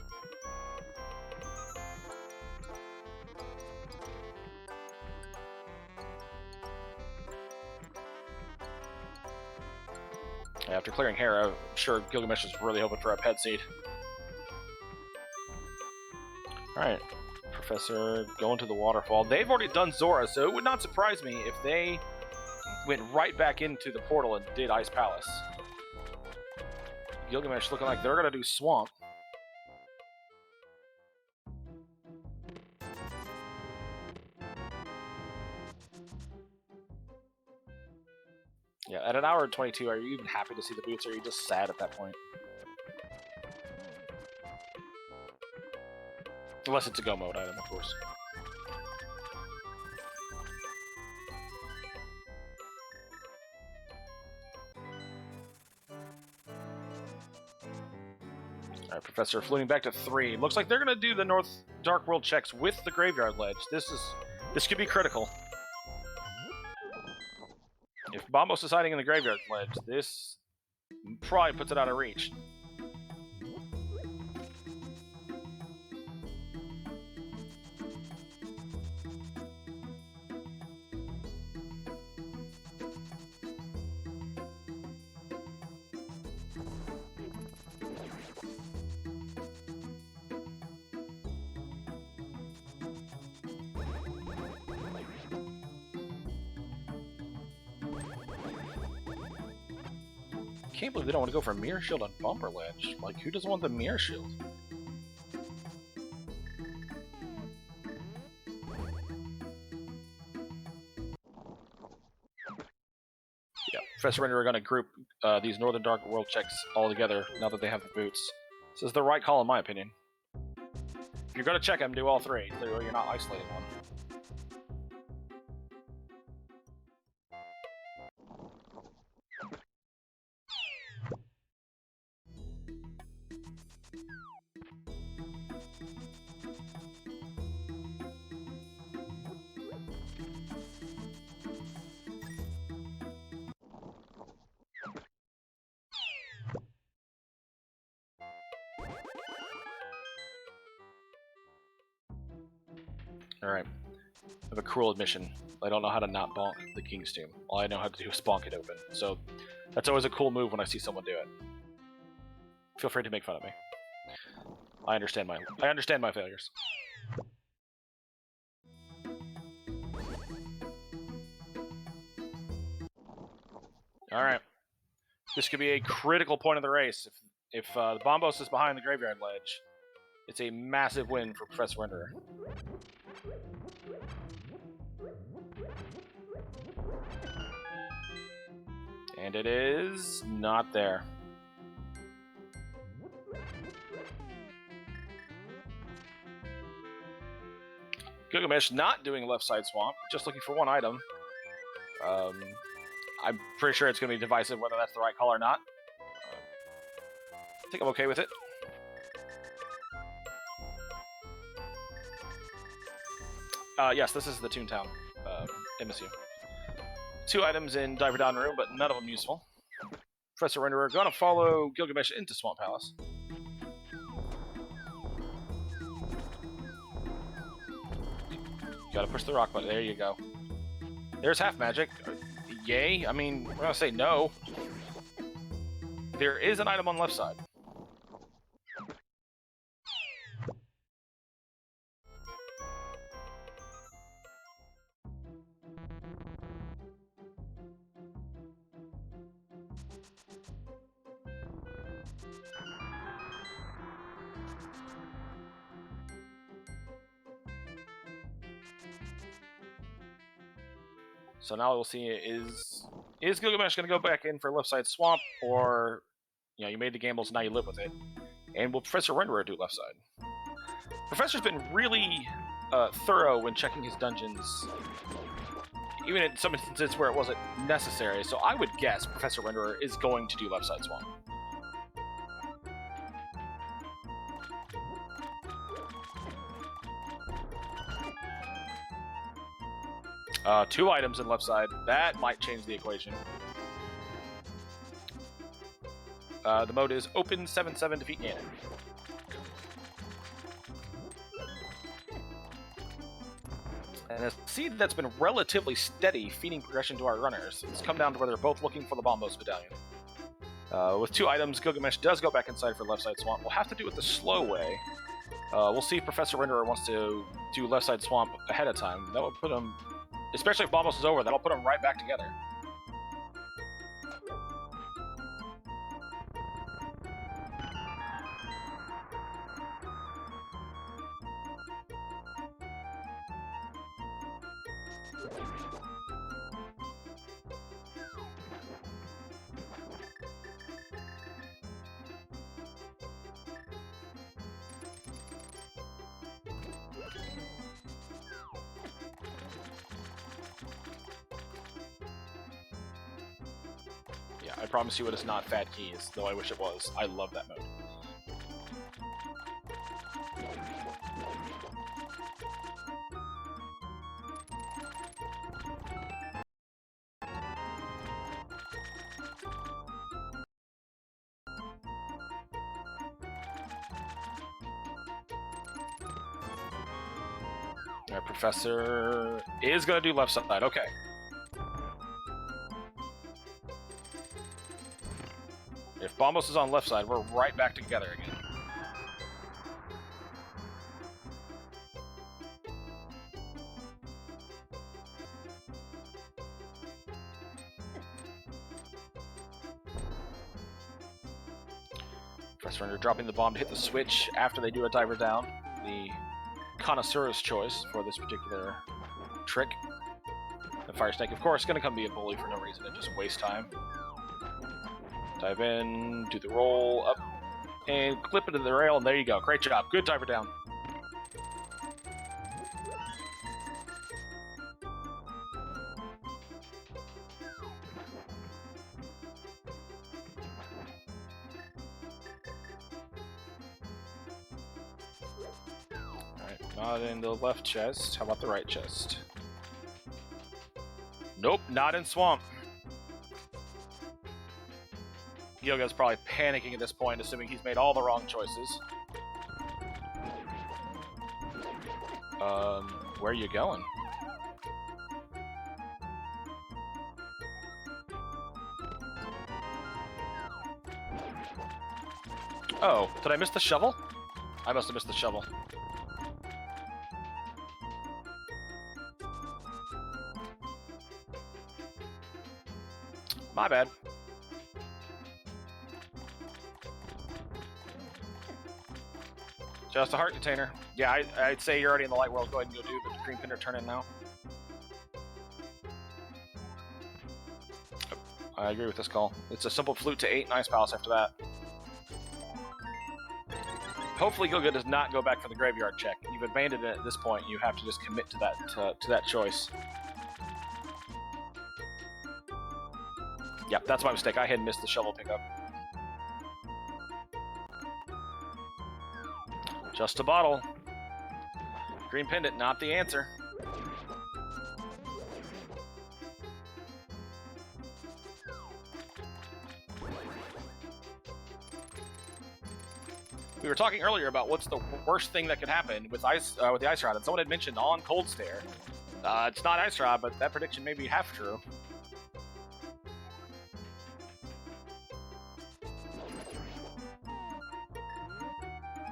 Yeah, after clearing hair, I'm sure Gylgamesh is really hoping for a pet seed. Alright, Professor going to the waterfall. They've already done Zora, so it would not surprise me if they went right back into the portal and did Ice Palace. Gylgamesh looking like they're going to do Swamp. Yeah, at an hour and 22, are you even happy to see the boots, or are you just sad at that point? Unless it's a go mode item, of course. Alright, Professor floating back to 3. Looks like they're going to do the North Dark World checks with the Graveyard Ledge. This could be critical. If Bombos is hiding in the Graveyard Ledge, this probably puts it out of reach. I can't believe they don't want to go for Mirror Shield on Bumper Ledge. Like, who doesn't want the Mirror Shield? Yeah, Professor Render are going to group these Northern Dark World checks all together now that they have the boots. This is the right call in my opinion. If you're going to check them, do all 3. Clearly you're not isolating one. Alright. I have a cruel admission. I don't know how to not bonk the King's Tomb. All I know how to do is bonk it open. So that's always a cool move when I see someone do it. Feel free to make fun of me. I understand my failures. Alright. This could be a critical point of the race. If the Bombos is behind the Graveyard Ledge, it's a massive win for Professor Renderer. And it is not there. Gylgamesh not doing left side swamp, just looking for one item. I'm pretty sure it's going to be divisive whether that's the right call or not. I think I'm okay with it. Yes, this is the Toontown MSU. 2 items in Diver Down Room, but none of them useful. Professor Renderer gonna follow Gylgamesh into Swamp Palace. Gotta push the rock button. There you go. There's half magic. Yay. I mean, we're gonna say no. There is an item on the left side. So now we'll see, is Gylgamesh going to go back in for left side swamp, or, you know, you made the gambles, now you live with it. And will Professor Renderer do left side? Professor's been really thorough when checking his dungeons, even in some instances where it wasn't necessary, so I would guess Professor Renderer is going to do left side swamp. 2 items in left side. That might change the equation. The mode is open 7-7 defeat Ganon. And a seed that's been relatively steady feeding progression to our runners. It's come down to where they're both looking for the Bombos medallion. With 2 items, Gylgamesh does go back inside for left side swamp. We'll have to do it the slow way. We'll see if Professor Renderer wants to do left side swamp ahead of time. That would put him, especially if Bombos is over, that'll put him right back together. I promise you it is not Fat Keys, though I wish it was. I love that mode. Alright, Professor is going to do left side. Okay. If Bombos is on left side, we're right back together again. Professor Render dropping the bomb to hit the switch after they do a diver down. The connoisseur's choice for this particular trick. The Fire Snake, of course, going to come be a bully for no reason and just waste time. Dive in, do the roll, up, and clip into the rail, and there you go. Great job. Good diver down. Alright, not in the left chest. How about the right chest? Nope, not in swamp. Yoga's probably panicking at this point, assuming he's made all the wrong choices. Where are you going? Oh, did I miss the shovel? I must have missed the shovel. My bad. Just a heart container. Yeah, I'd say you're already in the light world. Go ahead and go do the green pinner turn in now. I agree with this call. It's a simple flute to 8 and Ice Palace after that. Hopefully Gilga does not go back for the graveyard check. You've abandoned it at this point. You have to just commit to that choice. Yep, that's my mistake. I had missed the shovel pickup. Just a bottle. Green pendant, not the answer. We were talking earlier about what's the worst thing that could happen with the ice rod, and someone had mentioned on Cold Stare. It's not ice rod, but that prediction may be half true.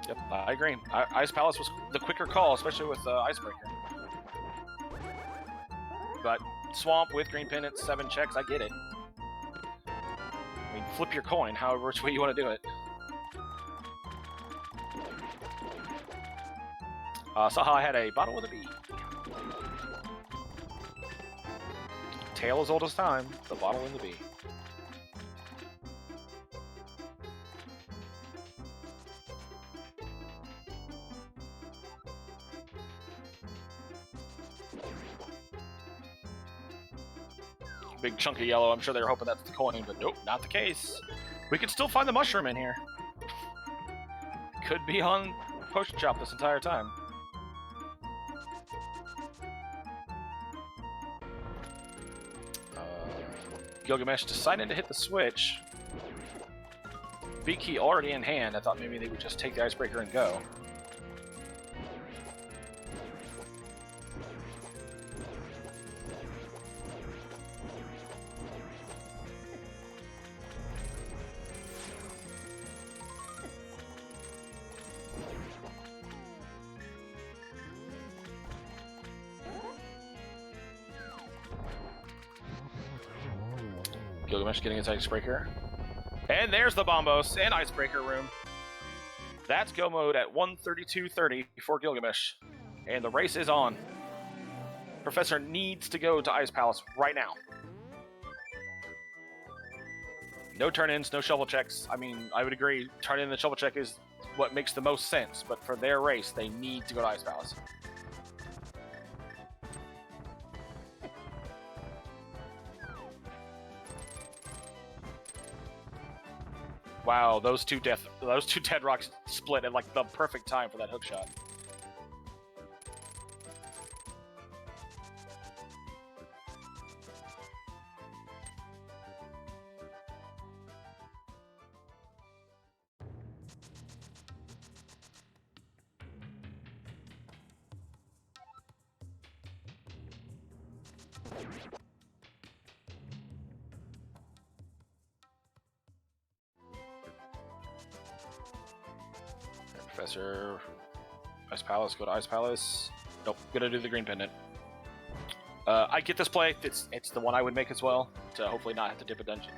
Yep, I agree. Ice Palace was the quicker call, especially with Icebreaker. But Swamp with Green Pendant, 7 checks, I get it. I mean, flip your coin, however which way you want to do it. SaHa had a bottle with a B. Tale as old as time, the bottle and the B. Big chunk of yellow. I'm sure they were hoping that's the coin, but nope, not the case. We could still find the mushroom in here. Could be on potion shop this entire time. Gylgamesh deciding to hit the switch. B key already in hand. I thought maybe they would just take the icebreaker and go. Gylgamesh getting his icebreaker. And there's the Bombos and icebreaker room. That's go mode at 1:32:30 for Gylgamesh. And the race is on. Professor needs to go to Ice Palace right now. No turn-ins, no shovel checks. I mean, I would agree, turn-in the shovel check is what makes the most sense, but for their race, they need to go to Ice Palace. Wow, those two dead rocks split at like the perfect time for that hook shot. Professor, Ice Palace, go to Ice Palace. Nope, gonna do the green pendant. I get this play. It's the one I would make as well, to hopefully not have to dip a dungeon.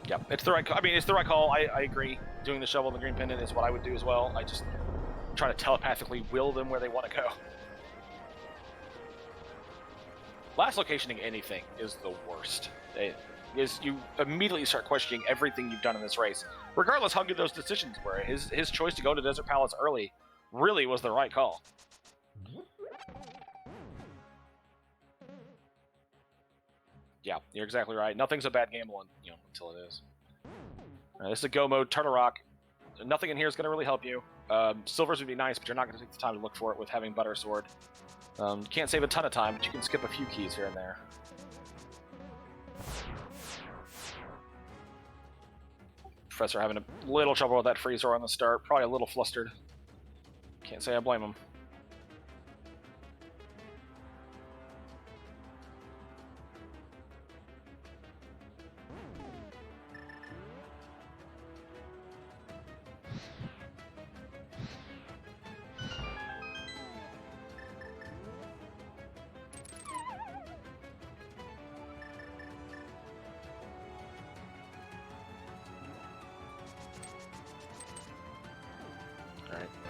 Yep, it's the right. I mean, it's the right call. I agree. Doing the shovel and the green pendant is what I would do as well. I just try to telepathically will them where they want to go. Last locationing anything is the worst. You immediately start questioning everything you've done in this race, regardless how good those decisions were. His choice to go to Desert Palace early really was the right call. Yeah, you're exactly right. Nothing's a bad gamble, until it is. This is a go mode. Turtle Rock. Nothing in here is going to really help you. Silvers would be nice, but you're not going to take the time to look for it with having Butter Sword. You can't save a ton of time, but you can skip a few keys here and there. Professor having a little trouble with that Freezer on the start. Probably a little flustered. Can't say I blame him.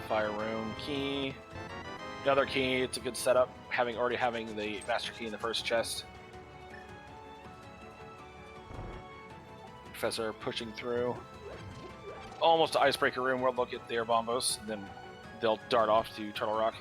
Fire room key, another key. It's a good setup. Already having the master key in the first chest. Professor pushing through, almost to icebreaker room where they'll get their bombos, and then they'll dart off to Turtle Rock.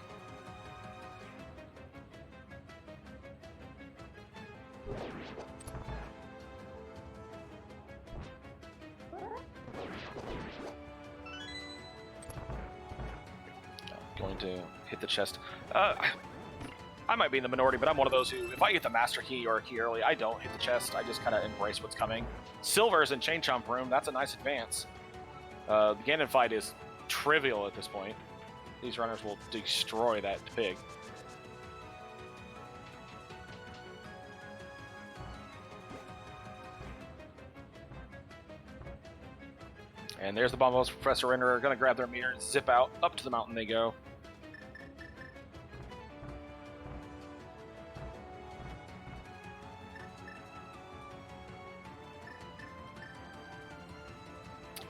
Going to hit the chest. I might be in the minority, but I'm one of those who, if I get the master key or a key early, I don't hit the chest. I just kind of embrace what's coming. Silver's in Chain Chomp room. That's a nice advance. The Ganon fight is trivial at this point. These runners will destroy that pig. And there's the Bombos. Professor Renderer are going to grab their meter and zip out. Up to the mountain they go.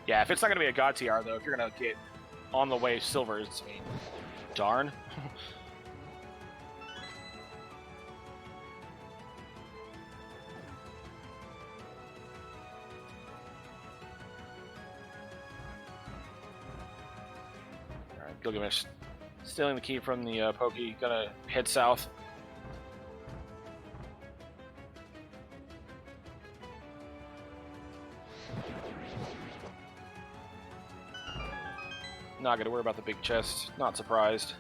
Yeah, if it's not going to be a God TR, though, if you're going to get on the way Silvers, I mean, darn. Alright, Gylgamesh stealing the key from the Pokey, gonna head south. Not gonna worry about the big chest. Not surprised.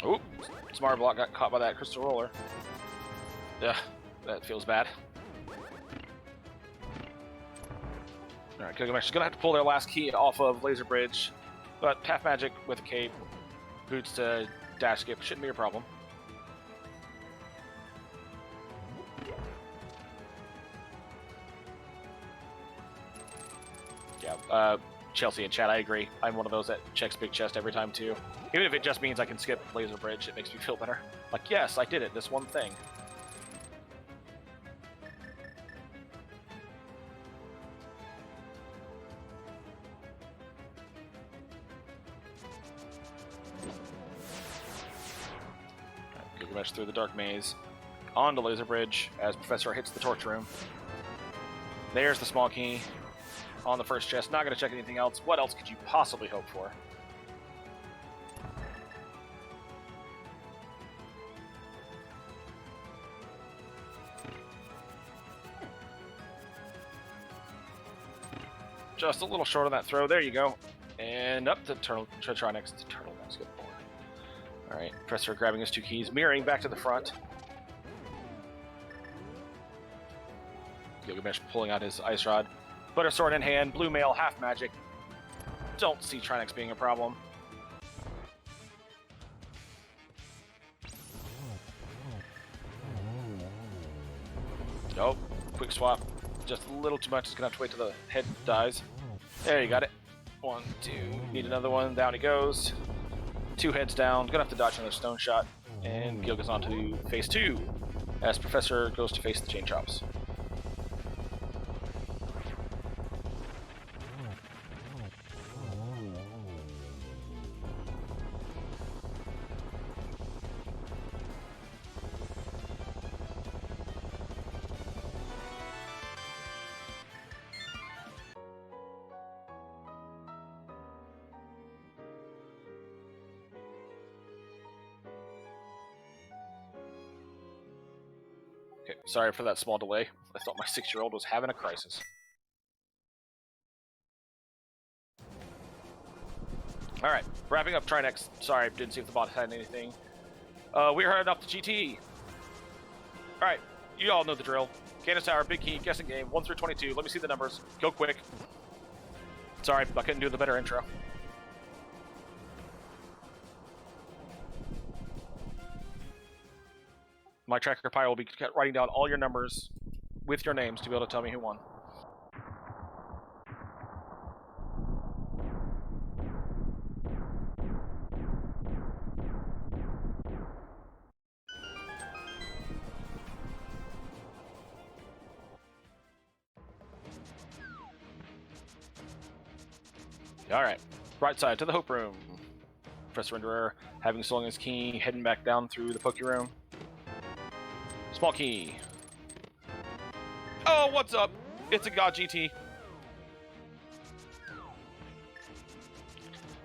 Oop, Smart Block got caught by that crystal roller. Ugh, that feels bad. Alright, Gylgamesh is gonna have to pull their last key off of Laser Bridge, but Half Magic with a cape, boots to dash skip shouldn't be a problem. Yeah, Chelsea in chat, I agree. I'm one of those that checks big chest every time too. Even if it just means I can skip Laser Bridge, it makes me feel better. Like, yes, I did it, this one thing. Gylgamesh through the Dark Maze, onto Laser Bridge as Professor hits the Torch Room. There's the small key on the first chest. Not going to check anything else. What else could you possibly hope for? Just a little short on that throw. There you go. And up to try next to turtlenecks. Good board. Alright, Professor grabbing his 2 keys, mirroring back to the front. Gylgamesh pulling out his Ice Rod. Butter Sword in hand, Blue Mail, Half Magic. Don't see Trinex being a problem. Nope, quick swap. Just a little too much. Just gonna have to wait till the head dies. There, you got it. 1, 2. Need another one. Down he goes. 2 heads down. Gonna have to dodge another stone shot. And Gil goes on to phase 2 as Professor goes to face the Chain Chops. Okay, sorry for that small delay. I thought my 6-year-old was having a crisis. Alright, wrapping up Trinex. Sorry, didn't see if the bot had anything. We're heading up to GT. Alright, you all know the drill. Candace Tower, big key, guessing game, 1 through 22. Let me see the numbers. Go quick. Sorry, I couldn't do the better intro. My tracker pile will be writing down all your numbers with your names to be able to tell me who won. Alright, right side to the Hope Room. Professor Renderer having stolen his key, heading back down through the Poke Room. Small key. Oh, what's up? It's a God GT.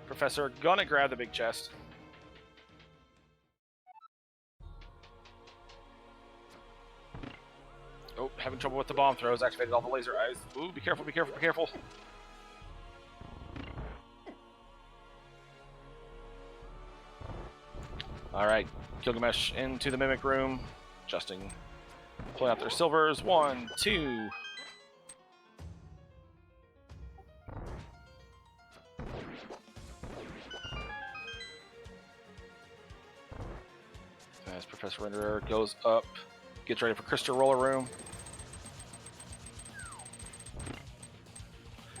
Professor gonna grab the big chest. Oh, having trouble with the bomb throws. Activated all the laser eyes. Ooh, be careful, be careful, be careful. Alright, Gylgamesh into the Mimic Room. Adjusting. Pulling out their silvers. 1, 2. As Professor Renderer goes up, gets ready for Crystal Roller Room.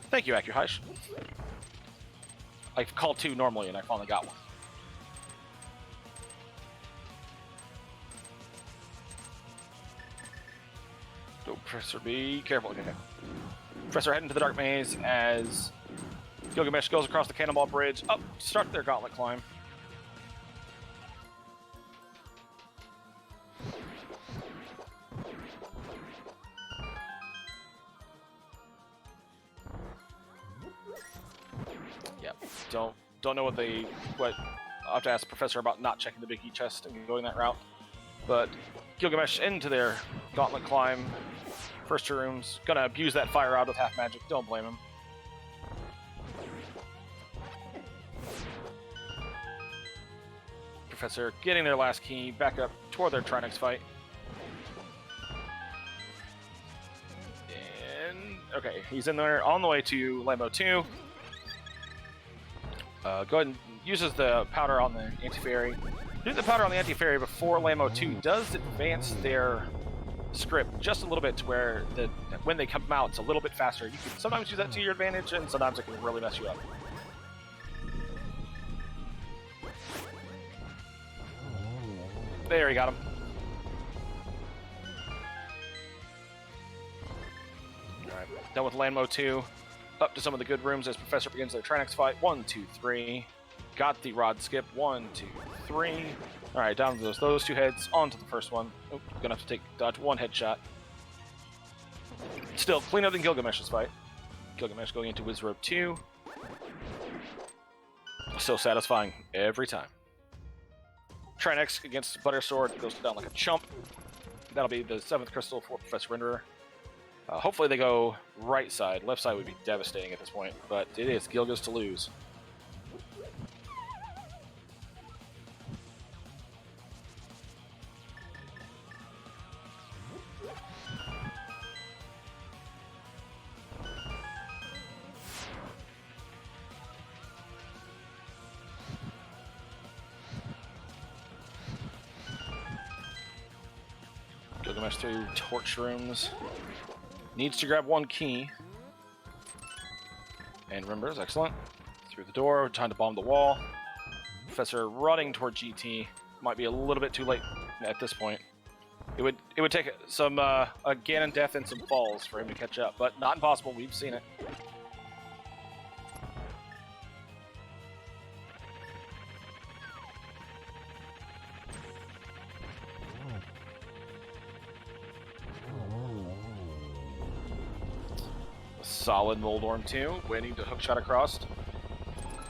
Thank you, AccuHish. I've called 2 normally, and I finally got one. Professor, be careful. Okay. Professor heading to the Dark Maze as Gylgamesh goes across the Cannonball Bridge. Up, start their gauntlet climb. Yep. Don't know what I'll have to ask Professor about not checking the Big E chest and going that route. But Gylgamesh into their gauntlet climb. First 2 rooms. Gonna abuse that fire out with Half Magic. Don't blame him. Professor getting their last key back up toward their Trinex fight. And okay, he's in there on the way to Lambo 2. Go ahead and uses the powder on the anti-fairy. Using the powder on the anti-fairy before Lambo 2 does advance their script just a little bit to where when they come out, it's a little bit faster. You can sometimes use that to your advantage, and sometimes it can really mess you up. There, he got him. Alright, done with Lambo 2. Up to some of the good rooms as Professor begins their Trinex fight. 1, 2, 3. Got the rod skip. 1, 2, 3. Alright, down to those two heads. On to the first one. Oh, gonna have to dodge one headshot. Still cleaner than Gylgamesh's fight. Gylgamesh going into Wizrobe 2. So satisfying every time. Trinex against Buttersword goes down like a chump. That'll be the 7th crystal for Professor Renderer. Hopefully they go right side. Left side would be devastating at this point, but it is Gilga's to lose. Gylgamesh through torch rooms. Needs to grab one key. And remembers, excellent. Through the door, time to bomb the wall. Professor running toward GT. Might be a little bit too late at this point. It would take some a Ganon death and some falls for him to catch up, but not impossible, we've seen it. Solid Moldorm 2, waiting to hookshot across.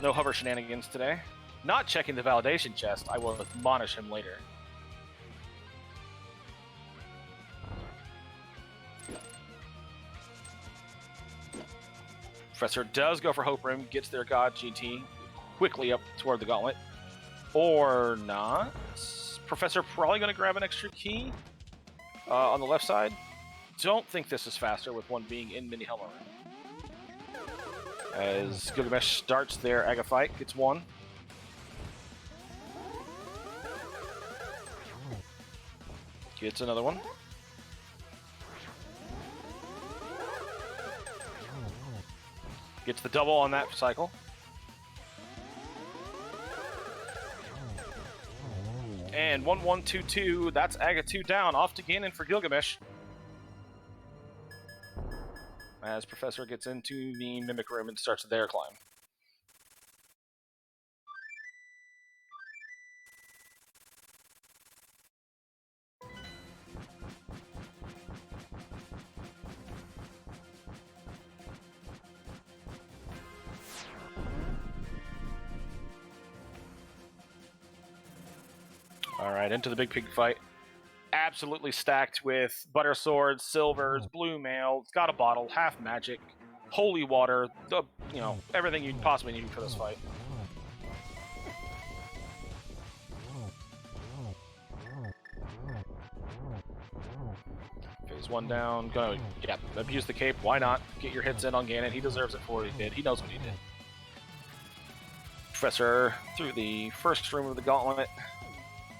No hover shenanigans today. Not checking the validation chest. I will admonish him later. Professor does go for Hope Room, gets their God GT quickly up toward the gauntlet. Or not. Professor probably going to grab an extra key on the left side. Don't think this is faster with one being in Mini Helmer. As Gylgamesh starts their Aga fight, gets one. Gets another one. Gets the double on that cycle. And 1-1-2-2, that's Aga 2 down, off to Ganon for Gylgamesh. As Professor gets into the Mimic Room and starts their climb. Alright, into the big pig fight. Absolutely stacked with butter swords, silvers, blue mail. It's got a bottle, half magic, holy water, everything you'd possibly need for this fight. Phase 1 down. Gonna abuse the cape. Why not? Get your hits in on Ganon. He deserves it for what he did. He knows what he did. Professor through the first room of the gauntlet.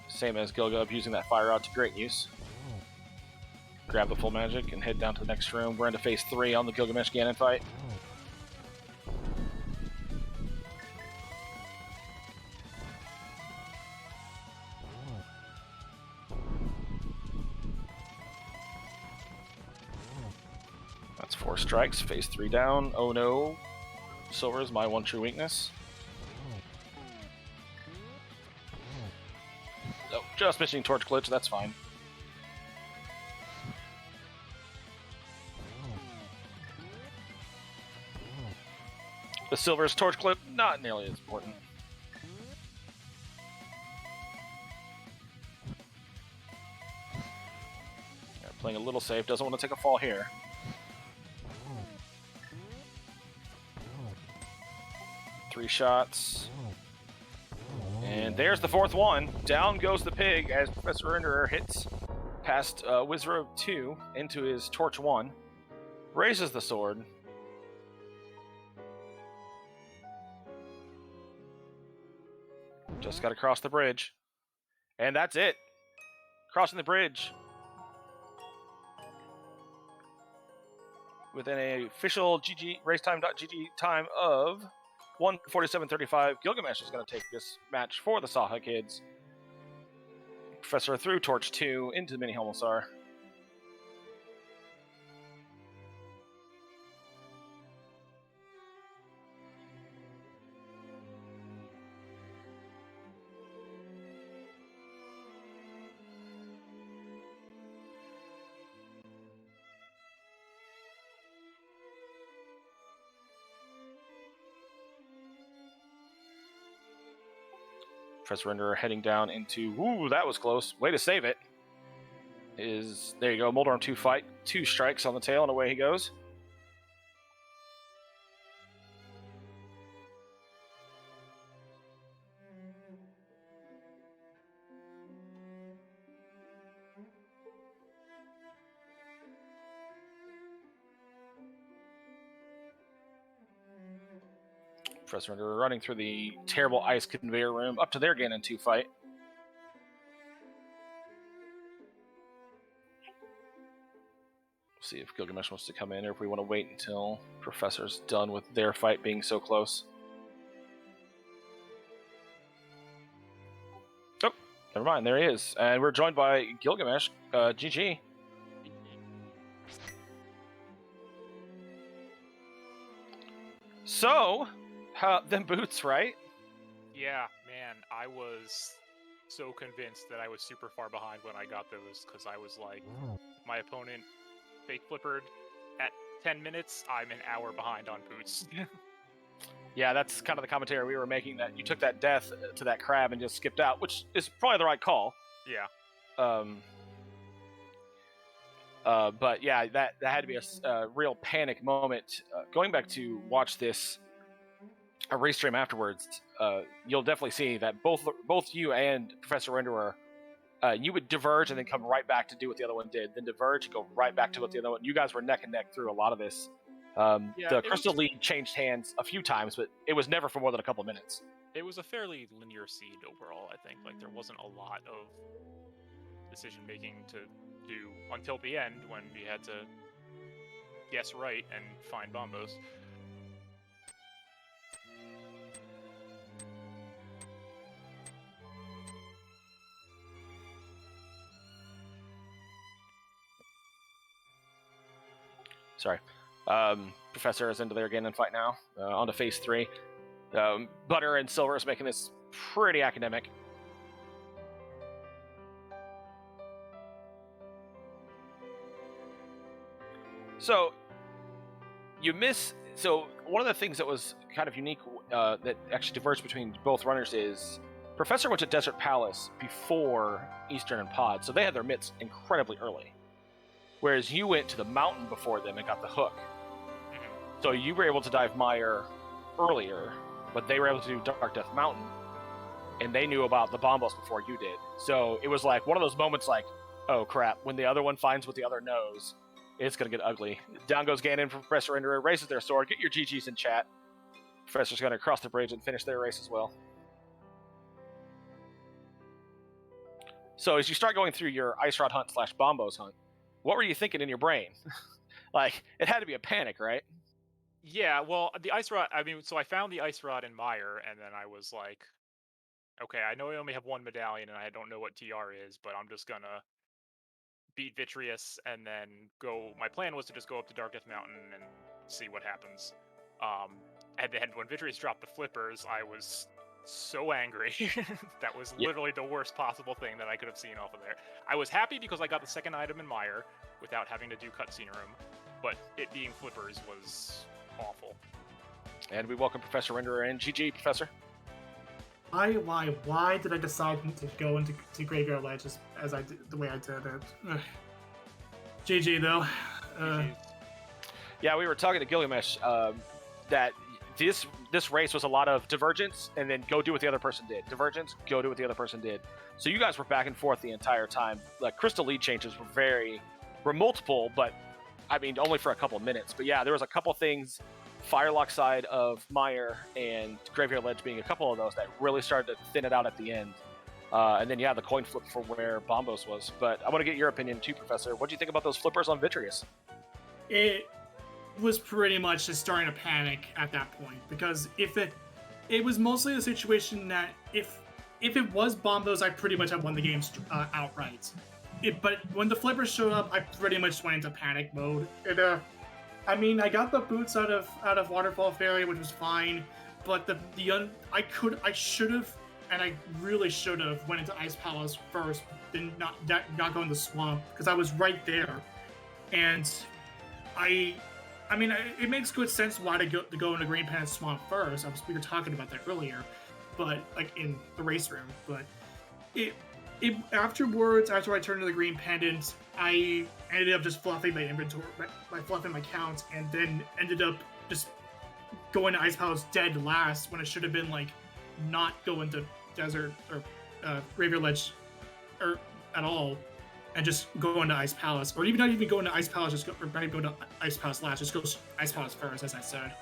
Same as Gilga, abusing that fire rod to great use. Grab the full magic and head down to the next room. We're into phase 3 on the Gylgamesh Ganon fight. That's 4 strikes. Phase 3 down. Oh no. Silver is my one true weakness. Oh, just missing torch glitch, that's fine. The silver's torch clip, not nearly as important. Yeah, playing a little safe, doesn't want to take a fall here. Three shots. And there's the fourth one. Down goes the pig as Professor Renderer hits past Wizrobe 2 into his Torch 1. Raises the sword. Just got to cross the bridge. And that's it. Crossing the bridge. With an official GG racetime.gg time of 1:47:35, Gylgamesh is going to take this match for the SaHa kids. Professor through Torch 2 into the Mini Homosar. Professor Renderer heading down into... Ooh, that was close. Way to save it. There you go. Moldarm 2 fight. 2 strikes on the tail, and away he goes. Professor Renderer running through the terrible ice conveyor room up to their Ganon 2 fight. See if Gylgamesh wants to come in or if we want to wait until Professor's done with their fight being so close. Oh, never mind, there he is. And we're joined by Gylgamesh. GG. So, them boots, right? Yeah, man, I was so convinced that I was super far behind when I got those, because I was like, my opponent fake flippered at 10 minutes, I'm an hour behind on boots. Yeah, that's kind of the commentary we were making, that you took that death to that crab and just skipped out, which is probably the right call. Yeah. But yeah, that had to be a real panic moment. Going back to watch this a race stream afterwards, you'll definitely see that both you and Professor Renderer, you would diverge and then come right back to do what the other one did, then diverge and go right back to what the other one. You guys were neck and neck through a lot of this. The Crystal Lead changed hands a few times, but it was never for more than a couple of minutes. It was a fairly linear seed overall, I think. Like, there wasn't a lot of decision-making to do until the end, when we had to guess right and find bombos. Sorry. Professor is into their Ganon fight now. On to phase 3. Butter and Silver is making this pretty academic. So, you miss... So, one of the things that was kind of unique that actually diverged between both runners is Professor went to Desert Palace before Eastern and Pod, so they had their mitts incredibly early. Whereas you went to the mountain before them and got the hook. So you were able to dive Mire earlier, but they were able to do Dark Death Mountain, and they knew about the bombos before you did. So it was like one of those moments like, oh crap, when the other one finds what the other knows, it's going to get ugly. Down goes Ganon from Professor Renderer, raises their sword. Get your GGs in chat. Professor's going to cross the bridge and finish their race as well. So as you start going through your Ice Rod hunt / bombos hunt, what were you thinking in your brain? Like, it had to be a panic, right? Yeah, well, the Ice Rod, I mean, so I found the Ice Rod in Mire, and then I was like, okay, I know I only have one medallion, and I don't know what TR is, but I'm just gonna beat Vitreous, and then go... My plan was to just go up to Dark Death Mountain and see what happens. And then when Vitreous dropped the flippers, I was so angry. That was literally the worst possible thing that I could have seen off of there. I was happy because I got the second item in Mire without having to do cutscene room, but it being flippers was awful. And we welcome Professor Renderer in. GG, Professor. Why did I decide to go into Graveyard Ledge as I did, the way I did it? GG though. Yeah, we were talking to Gylgamesh that this race was a lot of divergence and then go do what the other person did. Divergence, go do what the other person did. So you guys were back and forth the entire time. Like crystal lead changes were multiple, but I mean only for a couple of minutes. But yeah, there was a couple things, Firelock side of Meyer and Graveyard Ledge being a couple of those that really started to thin it out at the end. And then the coin flip for where Bombos was. But I want to get your opinion too, Professor. What do you think about those flippers on Vitreous? It was pretty much just starting to panic at that point, because if it was mostly the situation that if it was Bombos, I pretty much have won the game outright. But when the flippers showed up, I pretty much went into panic mode. I mean, I got the boots out of Waterfall Fairy, which was fine, but I should have, and I really should have went into Ice Palace first, then not go in the swamp, because I was right there, and I mean, it makes good sense why to go into Green Pendant Swamp first. We were talking about that earlier, but like in the race room. But afterwards, after I turned to the Green Pendant, I ended up just fluffing my inventory, fluffing my count, and then ended up just going to Ice Palace dead last when it should have been like not go into Desert or Graveyard Ledge or at all. And just go into Ice Palace, or even not even go into Ice Palace, or not even go to Ice Palace last. Just go Ice Palace first, as I said.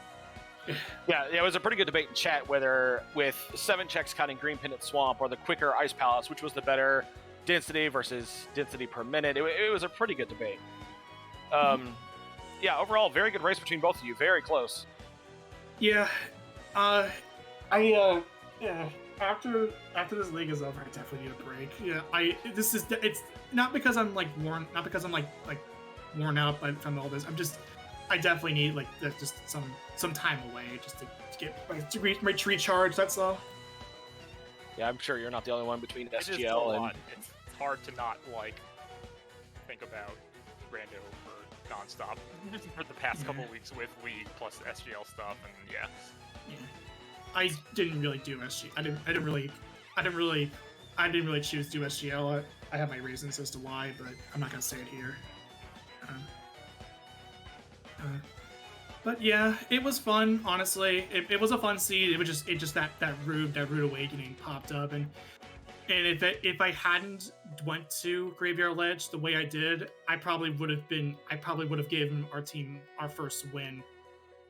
Yeah, it was a pretty good debate in chat whether with 7 checks counting Green Pendant Swamp or the quicker Ice Palace, which was the better density versus density per minute. It was a pretty good debate. Yeah, overall, very good race between both of you. Very close. Yeah, after this league is over, I definitely need a break. Yeah, it's not because I'm like worn, not because I'm like worn out from all this. I definitely need like just some time away just to recharge. That's all. Yeah, I'm sure you're not the only one between It is a SGL and. lot. It's hard to not like think about Rando for nonstop for the past couple weeks with League plus the SGL stuff, and yeah. I didn't really do SGL. I didn't really choose to do SGL. I have my reasons as to why, but I'm not gonna say it here. But yeah, it was fun. Honestly, it was a fun seed. It was just that rude awakening popped up, and if I hadn't went to Graveyard Ledge the way I did, I probably would have given our team our first win.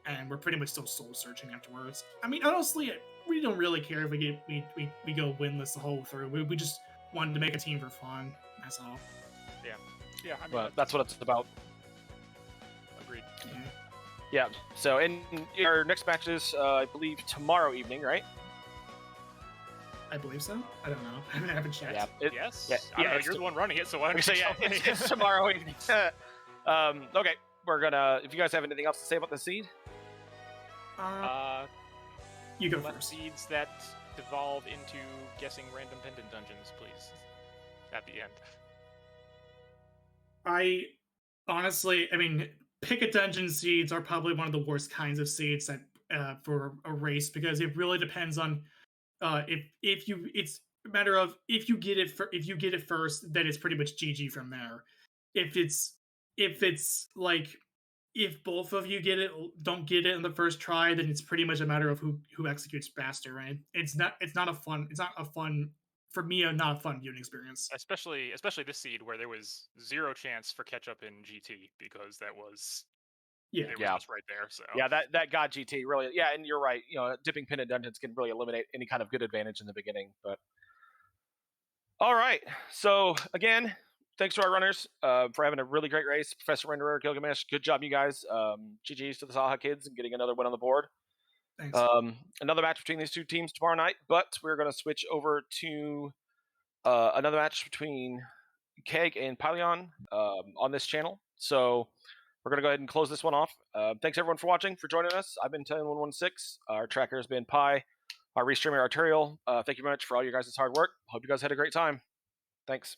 And we're pretty much still soul searching afterwards. I mean, honestly, we don't really care if we go winless the whole through. We just wanted to make a team for fun. That's all. Yeah. I mean, Well, that's what it's about. Agreed. Yeah. So, in our next matches, I believe tomorrow evening, right? I believe so. I don't know. I haven't checked. Yeah. Yes. Yeah, I don't know, it's you're the one running it, so why don't you So yeah, tell me? it's tomorrow evening. Okay, we're gonna. If you guys have anything else to say about the seed. You go Let first. seeds that devolve into guessing random pendant dungeons, please. At the end. I honestly, I mean, pick a dungeon seeds are probably one of the worst kinds of seeds that for a race, because it really depends on if you. It's a matter of if you get it first, then it's pretty much GG from there. If it's like if both of you don't get it in the first try, then it's pretty much a matter of who executes faster, right? It's not a fun for me, not a fun viewing experience. Especially this seed where there was 0 chance for catch up in GT because that was Yeah. it was just right there. So Yeah, that God GT really. Yeah, and you're right. Dipping pendant dungeons can really eliminate any kind of good advantage in the beginning. But all right. So again, thanks to our runners for having a really great race. Professor Renderer, Gylgamesh, good job, you guys. GG's to the SaHa kids and getting another win on the board. Thanks. Another match between these two teams tomorrow night, but we're going to switch over to another match between Keg and Pyleon on this channel. So we're going to go ahead and close this one off. Thanks everyone for watching, for joining us. I've been 10116. Our tracker has been Pi. Our restreamer Arterial. Thank you very much for all you guys' hard work. Hope you guys had a great time. Thanks.